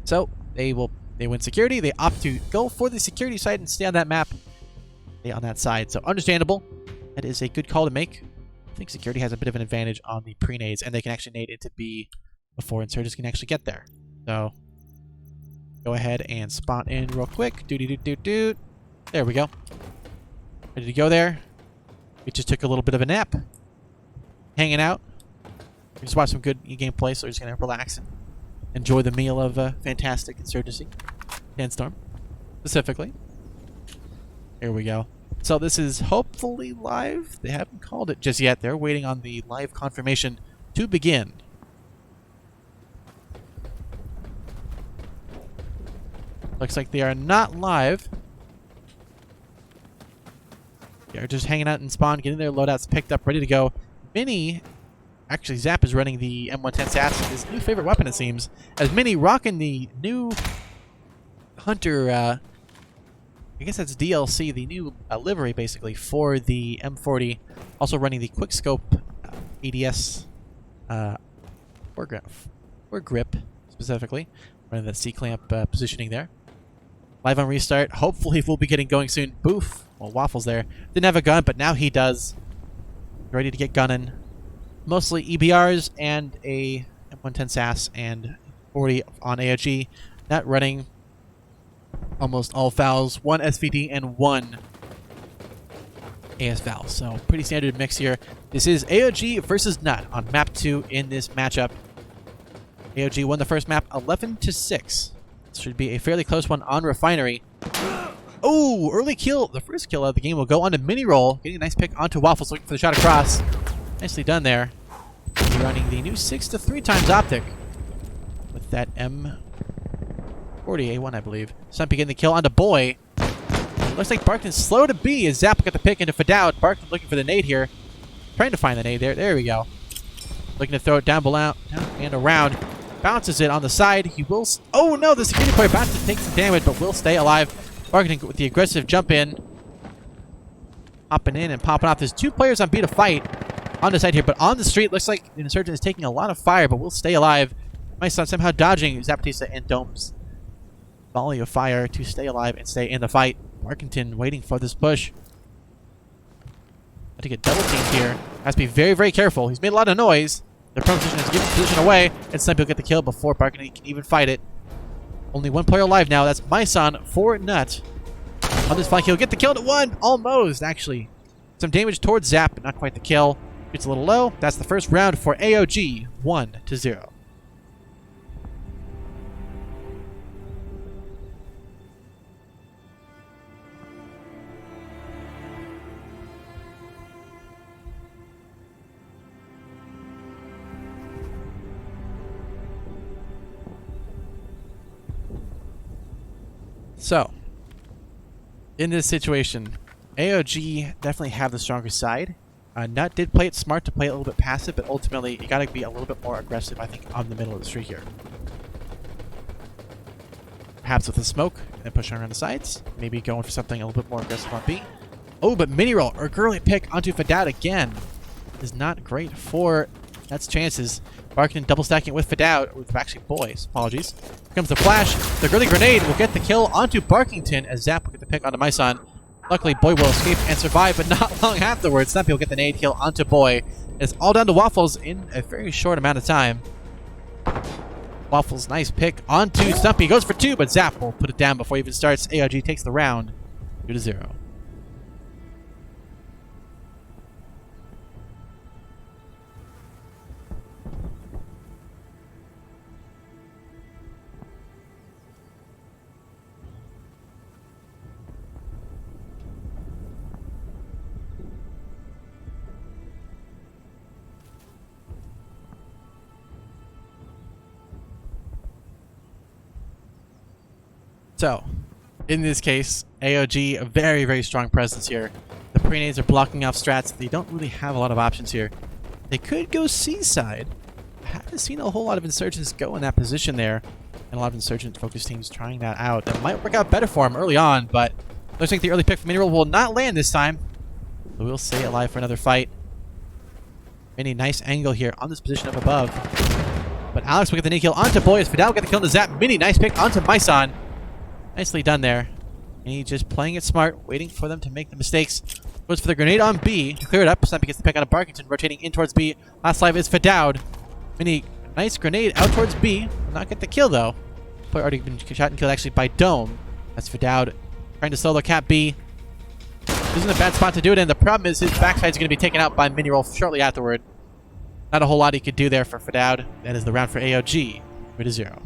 So they win security. They opt to go for the security side and stay on that map. Stay on that side. So understandable. That is a good call to make. I think security has a bit of an advantage on the pre-nades, and they can actually nade into B before Insurgents can actually get there. So go ahead and spawn in real quick. Doot-doot-doot-doot. There we go. Ready to go there. We just took a little bit of a nap. Hanging out. We just watched some good gameplay, so we're just going to relax and enjoy the meal of fantastic Insurgency. Sandstorm, specifically. Here we go. So this is hopefully live. They haven't called it just yet. They're waiting on the live confirmation to begin. Looks like they are not live. They're just hanging out in spawn, getting their loadouts picked up, ready to go. Mini, actually Zap is running the M110 SAS, his new favorite weapon it seems. As Mini rocking the new Hunter, I guess that's DLC, the new livery basically for the M40. Also running the Quickscope ADS or grip specifically. Running that C-clamp positioning there. Live on restart. Hopefully we'll be getting going soon. Boof. Well, Waffles there. Didn't have a gun, but now he does. Ready to get gunning. Mostly EBRs and a M110 SAS and 40 on AoG. NuT running almost all fouls. 1 SVD and 1 AS foul. So pretty standard mix here. This is AoG versus NuT on map 2 in this matchup. AoG won the first map 11-6. This should be a fairly close one on Refinery. Oh, early kill. The first kill of the game will go on to Mini Roll. Getting a nice pick onto Waffles, looking for the shot across. Nicely done there. He's running the new 6-3 times optic with that M40A1, I believe. Stumpy getting the kill onto Boy. Looks like Barkton's slow to B as Zap got the pick into Fadout. Barkton looking for the nade here. Trying to find the nade there. There we go. Looking to throw it down below and around. Bounces it on the side. He will... Oh no, the security player about to take some damage, but will stay alive. Barkton with the aggressive jump in. Hopping in and popping off. There's 2 players on B to fight on the side here, but on the street, looks like the Insurgent is taking a lot of fire, but will stay alive. My son somehow dodging Zapatista and Dome's volley of fire to stay alive and stay in the fight. Barkington waiting for this push. Got to get double teamed here. Has to be very, very careful. He's made a lot of noise. Their prone position is giving position away, and Snipe will get the kill before Barkington can even fight it. Only 1 player alive now. That's my son for NuT. On this flank, he'll get the kill to 1. Almost, actually. Some damage towards Zap, but not quite the kill. It's a little low. That's the first round for AoG. 1-0. So, in this situation, AoG definitely have the stronger side. NuT did play it smart to play it a little bit passive, but ultimately you gotta be a little bit more aggressive, I think, on the middle of the street here. Perhaps with the smoke and pushing around the sides. Maybe going for something a little bit more aggressive on B. Oh, but Mini Roll or girly pick onto Fadout again is not great for NuT's chances. Barkington double stacking with Fadout, with actually Boys. Apologies. Here comes the flash. The girly grenade will get the kill onto Barkington as Zap will get the pick onto Myson. Luckily, Boy will escape and survive, but not long afterwards. Stumpy will get the nade kill onto Boy. It's all down to Waffles in a very short amount of time. Waffles, nice pick onto Stumpy. Goes for 2, but Zap will put it down before he even starts. AoG takes the round 2-0. So, in this case, AoG, a very, very strong presence here. The pre-nades are blocking off strats. They don't really have a lot of options here. They could go C-side. I haven't seen a whole lot of Insurgents go in that position there. And a lot of Insurgent-focused teams trying that out. That might work out better for him early on, but looks like the early pick from Mini Roll will not land this time. But we'll stay alive for another fight. Any nice angle here on this position up above. But Alex will get the knee kill onto Boy as Fidel will get the kill into Zap. Mini, nice pick onto Myson. Nicely done there. And he just playing it smart, waiting for them to make the mistakes. Goes for the grenade on B to clear it up. Stumpy gets the pick out of Barkington, rotating in towards B. Last life is Fadoud. Mini, nice grenade out towards B. Will not get the kill though. Player already been shot and killed actually by Dome. That's Fadoud Trying to solo Cat B. This isn't a bad spot to do it in. The problem is his backside's going to be taken out by Mineral shortly afterward. Not a whole lot he could do there for Fadowd. That is the round for AoG. 3-0.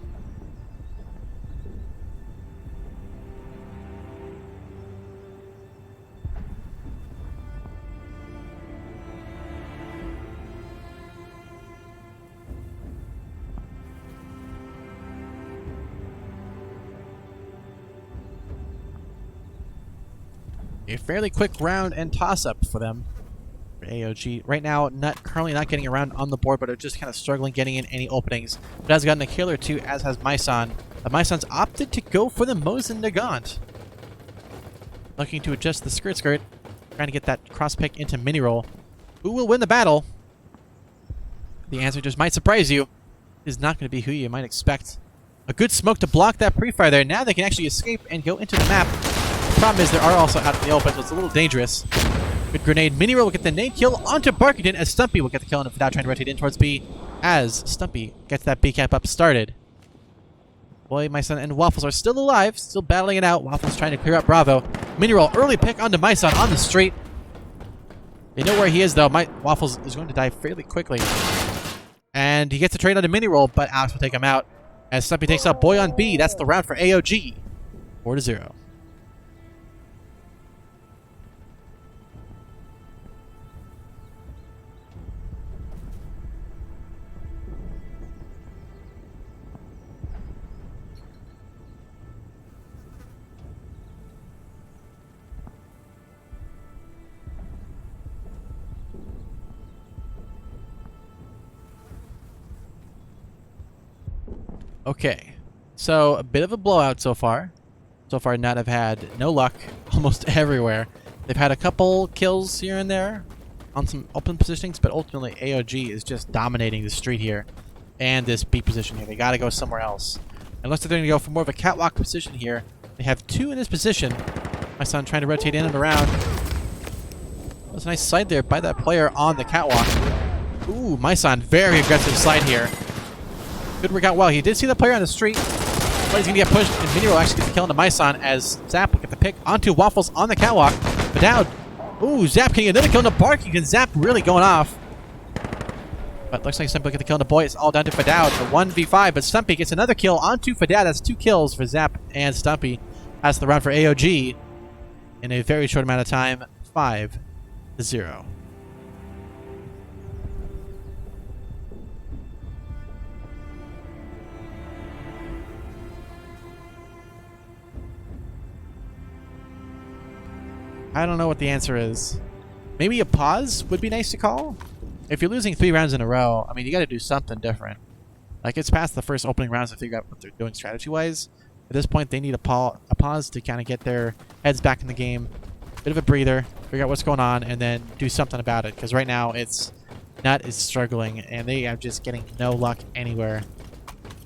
A fairly quick round and toss-up for them. For AoG. Right now, NuT currently not getting around on the board, but are just kind of struggling getting in any openings. But has gotten a kill or two, as has Myson. Myson's opted to go for the Mosin Nagant. Looking to adjust the skirt, trying to get that cross pick into Miniroll. Who will win the battle? The answer just might surprise you. It is not going to be who you might expect. A good smoke to block that pre-fire there. Now they can actually escape and go into the map. The problem is they are also out in the open, so it's a little dangerous. Good grenade. Miniroll will get the nade kill onto Barkington as Stumpy will get the kill on him without trying to rotate in towards B as Stumpy gets that B cap up started. Boy, Myson and Waffles are still alive, still battling it out. Waffles trying to clear up Bravo. Miniroll early pick onto Myson on the street. They know where he is though. Waffles is going to die fairly quickly. And he gets a trade onto Miniroll, but Alex will take him out as Stumpy takes out Boy on B. That's the round for AoG. 4-0. Okay, so a bit of a blowout so far. So far, NuT have had no luck almost everywhere. They've had a couple kills here and there on some open positionings, but ultimately AoG is just dominating the street here and this B position here. They got to go somewhere else. Unless they're going to go for more of a catwalk position here. They have two in this position. Myson trying to rotate in and around. That was a nice slide there by that player on the catwalk. Ooh, Myson, very aggressive slide here. Could work out well. He did see the player on the street, but he's going to get pushed, and Miniroll actually gets the kill into Myson as Zap will get the pick onto Waffles on the catwalk. Fadowd. Ooh, Zap getting another kill into Barkington. Zap really going off. But looks like Stumpy will get the kill into Boy. It's all down to Fadowd. The 1v5, but Stumpy gets another kill onto Fadowd. That's 2 kills for Zap and Stumpy. That's the round for AoG in a very short amount of time. 5-0. I don't know what the answer is. Maybe a pause would be nice to call. If you're losing 3 rounds in a row, I mean, you got to do something different. Like, it's past the first opening rounds to figure out what they're doing strategy-wise. At this point, they need a pause to kind of get their heads back in the game. Bit of a breather, figure out what's going on, and then do something about it. Because right now, NuT is struggling, and they are just getting no luck anywhere.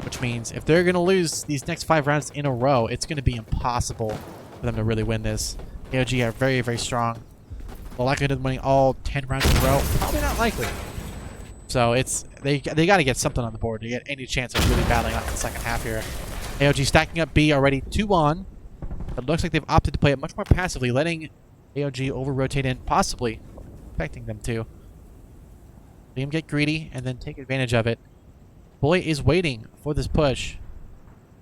Which means if they're going to lose these next 5 rounds in a row, it's going to be impossible for them to really win this. AoG are very, very strong. The likelihood of winning all 10 rounds in a row, probably not likely. So they got to get something on the board to get any chance of really battling out in the second half here. AoG stacking up B already 2 on. It looks like they've opted to play it much more passively, letting AoG over-rotate in, possibly expecting them to. See him get greedy and then take advantage of it. Boy is waiting for this push.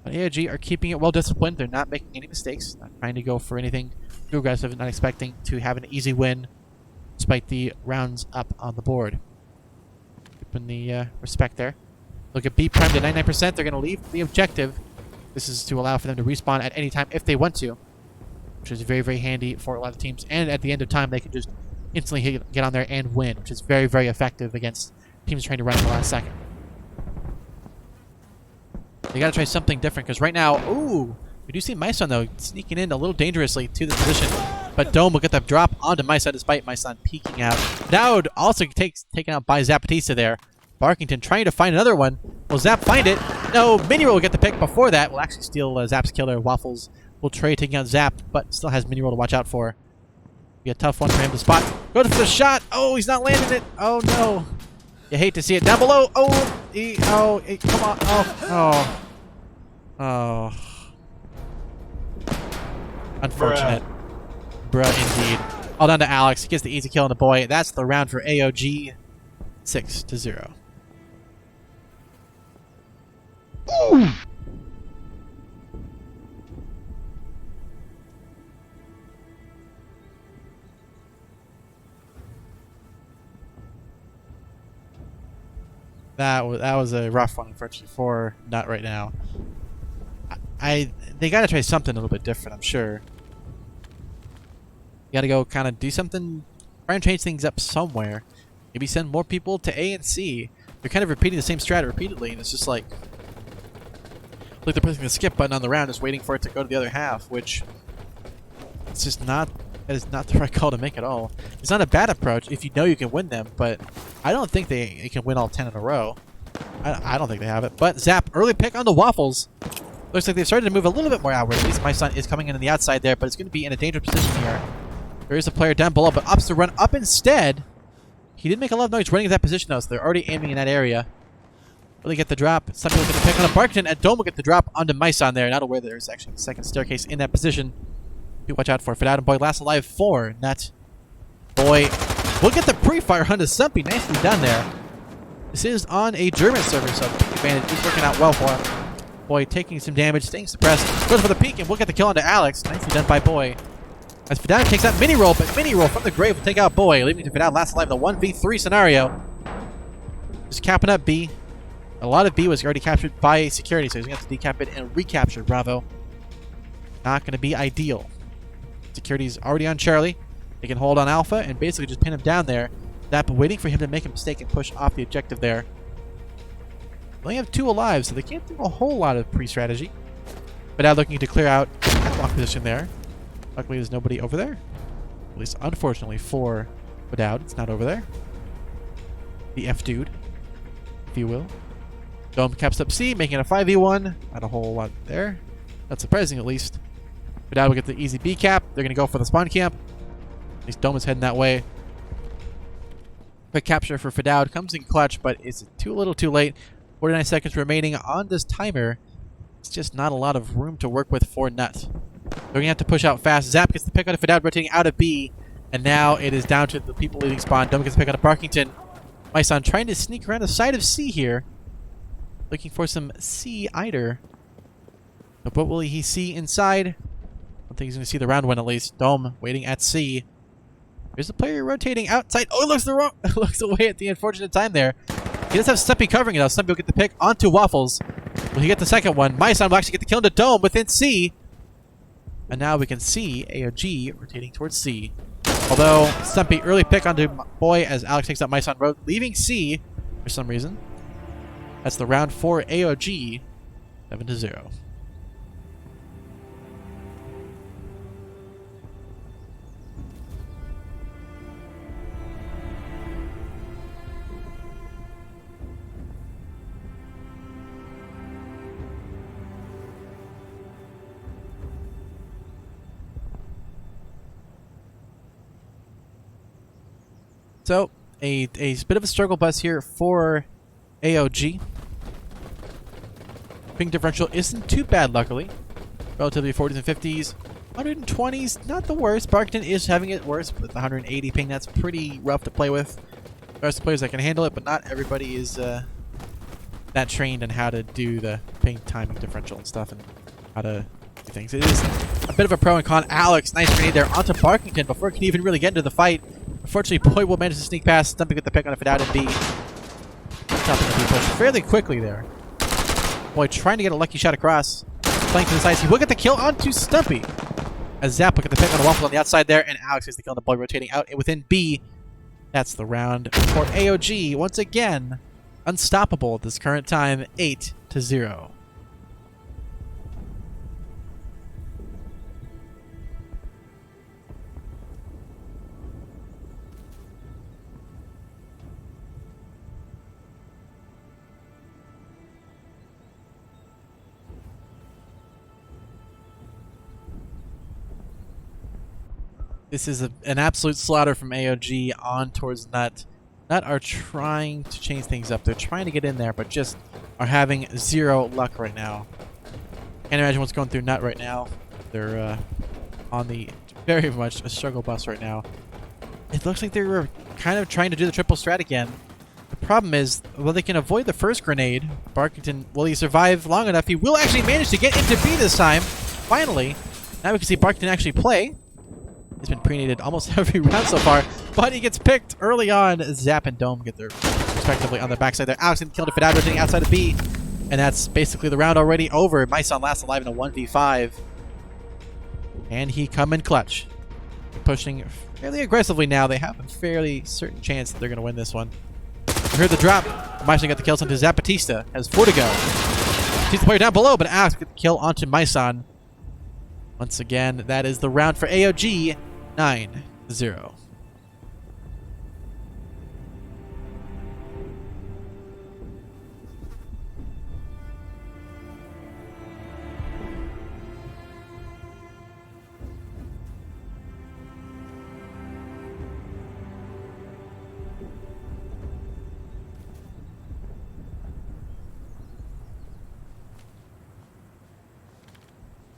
But AoG are keeping it well disciplined. They're not making any mistakes, not trying to go for anything too aggressive, not expecting to have an easy win despite the rounds up on the board. Keeping the respect there. Look at B primed at 99%. They're going to leave the objective. This is to allow for them to respawn at any time if they want to, which is very, very handy for a lot of teams. And at the end of time, they can just instantly get on there and win, which is very, very effective against teams trying to run in the last second. They got to try something different because right now, ooh, we do see Myson though sneaking in a little dangerously to this position, but Dome will get the drop onto Myson despite Myson peeking out. Dowd also taken out by Zapatista there. Barkington trying to find another one. Will Zap find it? No, Miniroll will get the pick before that. Will actually steal Zap's killer. Waffles will trade taking out Zap, but still has Miniroll to watch out for. Be a tough one for him to spot. Go for the shot. Oh, he's not landing it. Oh no. You hate to see it. Down below. Oh, come on. Oh. Unfortunate. Bruh, indeed. All down to Alex. He gets the easy kill on the boy. That's the round for AoG. 6-0. That was a rough one, unfortunately, for NuT right now. They gotta try something a little bit different, I'm sure. You gotta go kind of do something, try and change things up somewhere. Maybe send more people to A and C. They're kind of repeating the same strat repeatedly, and it's just like they're pressing the skip button on the round, just waiting for it to go to the other half, which it's just not. That is not the right call to make at all. It's not a bad approach if you know you can win them, but I don't think they can win all 10 in a row. I don't think they have it. But Zap, early pick on the Waffles. Looks like they've started to move a little bit more outward. At least my son is coming in on the outside there, but it's going to be in a dangerous position here. There is a player down below, but opts to run up instead. He did make a lot of noise running in that position, though, so they're already aiming in that area. Will they get the drop? Some people get the pick on a Barkington, and Dome will get the drop onto Myson there. Not aware that there's actually a second staircase in that position. Do watch out for it. Fidad and Boy last alive for NuT. Boy will get the pre-fire onto Stumpy. Nicely done there. This is on a German server, so the peek advantage is working out well for him. Boy taking some damage, staying suppressed. Goes for the peek, and we'll get the kill onto Alex. Nicely done by Boy. As Fidad takes that mini roll, but mini roll from the grave will take out Boy, leaving to Fidad last alive in the 1v3 scenario. Just capping up B. A lot of B was already captured by security, so he's going to have to decap it and recapture Bravo. Not going to be ideal. Security's already on Charlie. They can hold on Alpha and basically just pin him down there. That waiting for him to make a mistake and push off the objective there. They only have 2 alive, so they can't do a whole lot of pre-strategy. But now looking to clear out catwalk position there. Luckily there's nobody over there. At least unfortunately for Dowd, it's not over there. The F-dude, if you will. Dome caps up C, making a 5v1. Not a whole lot there. Not surprising at least. Fidad will get the easy B cap. They're going to go for the spawn camp. At least Dome is heading that way. Quick capture for Fidad. Comes in clutch, but it's too little too late. 49 seconds remaining on this timer. It's just not a lot of room to work with for NuT. They're going to have to push out fast. Zap gets the pick on Fidad, rotating out of B. And now it is down to the people leading spawn. Dome gets the pick on Barkington. Myson trying to sneak around the side of C here. Looking for some C-Eider. But what will he see inside? I don't think he's going to see the round one at least. Dome waiting at C. There's a player rotating outside. Oh, it looks away at the unfortunate time there. He does have Stumpy covering it. Stumpy will get the pick onto Waffles. Will he get the second one? Myson will actually get the kill into Dome within C. And now we can see AoG rotating towards C. Although Stumpy early pick onto Boy as Alex takes out Myson Road, leaving C for some reason. That's the round for AoG. 7-0. So, a bit of a struggle bus here for AoG. Ping differential isn't too bad, luckily. Relatively 40s and 50s. 120s, not the worst. Barkington is having it worse with 180 ping. That's pretty rough to play with. There are some players that can handle it, but not everybody is that trained in how to do the ping timing differential and stuff and how to do things. It is a bit of a pro and con. Alex, nice grenade there onto Barkington before he can even really get into the fight. Unfortunately, Boy will manage to sneak past. Stumpy get the pick on a Fidad and B. Stopping the B push fairly quickly there. Boy trying to get a lucky shot across. Playing to the sides. He will get the kill onto Stumpy. As Zap will get the pick on a Waffle on the outside there. And Alex gets the kill on the Boy rotating out within B. That's the round for AoG. Once again, unstoppable at this current time. 8-0. This is an absolute slaughter from AoG on towards NuT. NuT are trying to change things up. They're trying to get in there, but just are having zero luck right now. Can't imagine what's going through NuT right now. They're on the very much a struggle bus right now. It looks like they were kind of trying to do the triple strat again. The problem is, well, they can avoid the first grenade. Barkington, will he survive long enough? He will actually manage to get into B this time. Finally. Now we can see Barkington actually play. He's been pre-nated almost every round so far, but he gets picked early on. Zap and Dome get their respectively on the backside there. Alex and killed a Fidad rotating outside of B. And that's basically the round already over. My son last alive in a 1v5. And he come in clutch. They're pushing fairly aggressively now. They have a fairly certain chance that they're going to win this one. You heard the drop. My son got the kills onto Zapatista. Has 4 to go. Sees the player down below, but Alex get the kill onto Myson. Once again, that is the round for AoG. 9-0.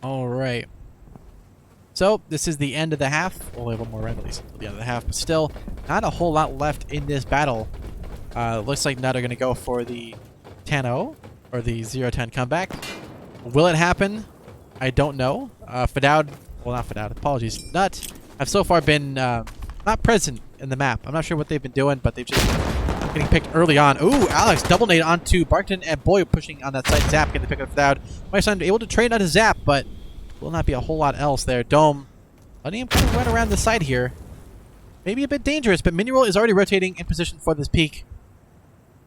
All right. So this is the end of the half. Only one more round at least until the end of the half, but still not a whole lot left in this battle. Looks like NuT are going to go for the 10-0 or the 0-10 comeback. Will it happen? I don't know. Fidad, well, not Fidad, apologies. NuT have so far been not present in the map. I'm not sure what they've been doing, but they've just been getting picked early on. Ooh, Alex double nade onto Barkington and Boy pushing on that side. Zap getting the pick up Fidad. My son able to trade onto Zap, but will not be a whole lot else there. Dome letting him kind of run around the side here. Maybe a bit dangerous, but Miniroll is already rotating in position for this peak.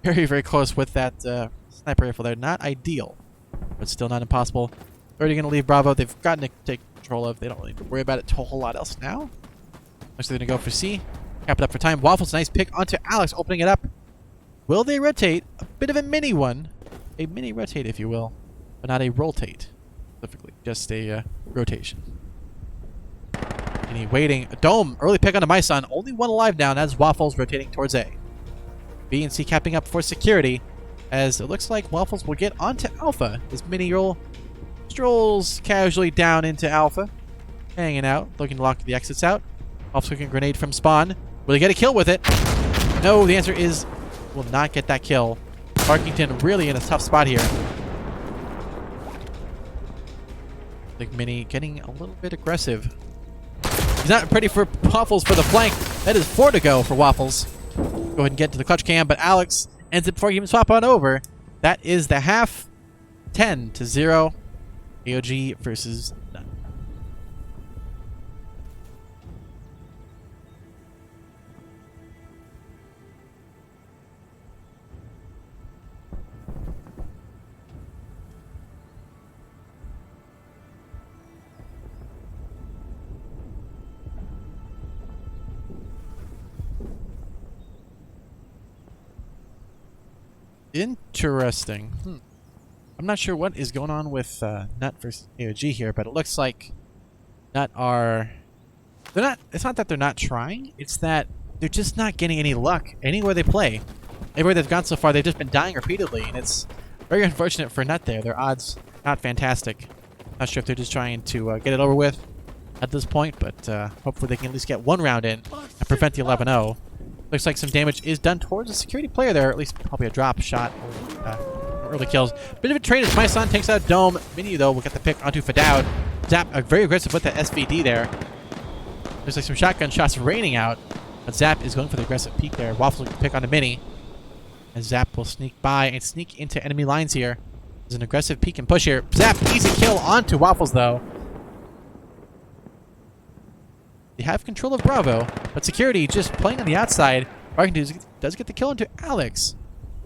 Very, very close with that sniper rifle there. Not ideal, but still not impossible. Already going to leave Bravo. They've gotten to take control of. They don't really need to worry about it a whole lot else now. Looks like they're going to go for C. Cap it up for time. Waffles, nice pick onto Alex, opening it up. Will they rotate? A bit of a mini one. A mini rotate, if you will, but not a rotate. Specifically, just a rotation. And he waiting. A Dome, early pick onto my son. Only one alive now, and that's Waffles rotating towards A. B and C capping up for security, as it looks like Waffles will get onto Alpha. As Miniroll strolls casually down into Alpha, hanging out, looking to lock the exits out. Waffles cooking a grenade from spawn. Will he get a kill with it? No, the answer is will not get that kill. Barkington really in a tough spot here. Like Mini getting a little bit aggressive. He's not ready for Waffles for the flank. That is 4 to go for Waffles. Go ahead and get to the clutch cam, but Alex ends it before he even swap on over. That is the half. 10-0. AoG versus NuT. Interesting. I'm not sure what is going on with NuT versus AoG here, but it looks like NuT are... They're not... It's not that they're not trying. It's that they're just not getting any luck anywhere they play. Everywhere they've gone so far, they've just been dying repeatedly, and it's very unfortunate for NuT there. Their odds not fantastic. Not sure if they're just trying to get it over with at this point, but hopefully they can at least get one round in and prevent the 11-0. Looks like some damage is done towards a security player there, at least probably a drop shot or early kills. Bit of a trade as my son takes out Dome. Mini, though, will get the pick onto Fidad. Zap, very aggressive with that SVD there. There's like some shotgun shots raining out, but Zap is going for the aggressive peek there. Waffles will get the pick onto Mini. And Zap will sneak by and sneak into enemy lines here. There's an aggressive peek and push here. Zap, easy kill onto Waffles, though. They have control of Bravo, but security just playing on the outside. Barkington does get the kill into Alex,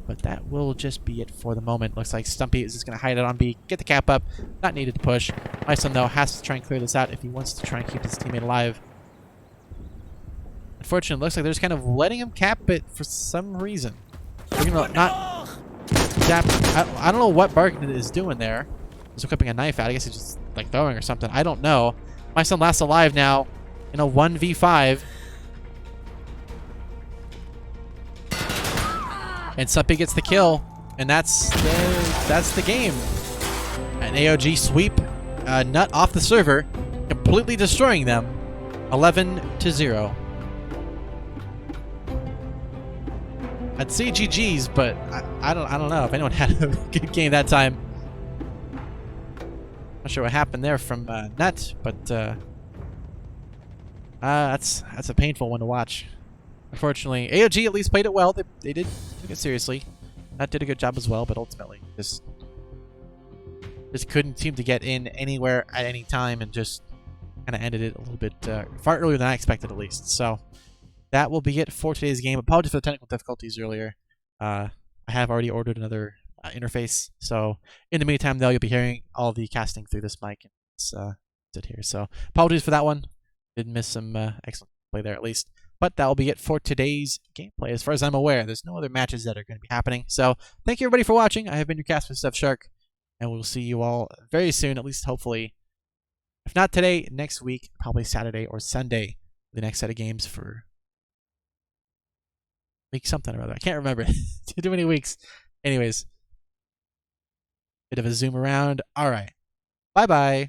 but that will just be it for the moment. Looks like Stumpy is just going to hide it on B, get the cap up. Not needed to push. My son, though, has to try and clear this out if he wants to try and keep his teammate alive. Unfortunately, it looks like they're just kind of letting him cap it for some reason. They're going to not... Zap. I don't know what Barkington is doing there. He's equipping a knife out. I guess he's just like throwing or something. I don't know. My son last alive now in a 1v5. And Suppy gets the kill. And that's the game. An AoG sweep. NuT off the server. completely destroying them, 11-0. I'd say GG's, but I don't know if anyone had a good game that time. Not sure what happened there from NuT, but that's a painful one to watch. Unfortunately, AoG at least played it well. They did take it seriously. NuT did a good job as well, but ultimately just couldn't seem to get in anywhere at any time, and just kind of ended it a little bit far earlier than I expected, at least. So that will be it for today's game. Apologies for the technical difficulties earlier. I have already ordered another interface. So in the meantime, though, you'll be hearing all the casting through this mic. It's it here. So apologies for that one. Did miss some excellent play there, at least. But that will be it for today's gameplay. As far as I'm aware, there's no other matches that are going to be happening. So thank you, everybody, for watching. I have been your cast with Steph Shark, and we'll see you all very soon, at least hopefully. If not today, next week, probably Saturday or Sunday, the next set of games for week something or other. I can't remember. Too many weeks. Anyways, bit of a zoom around. All right. Bye-bye.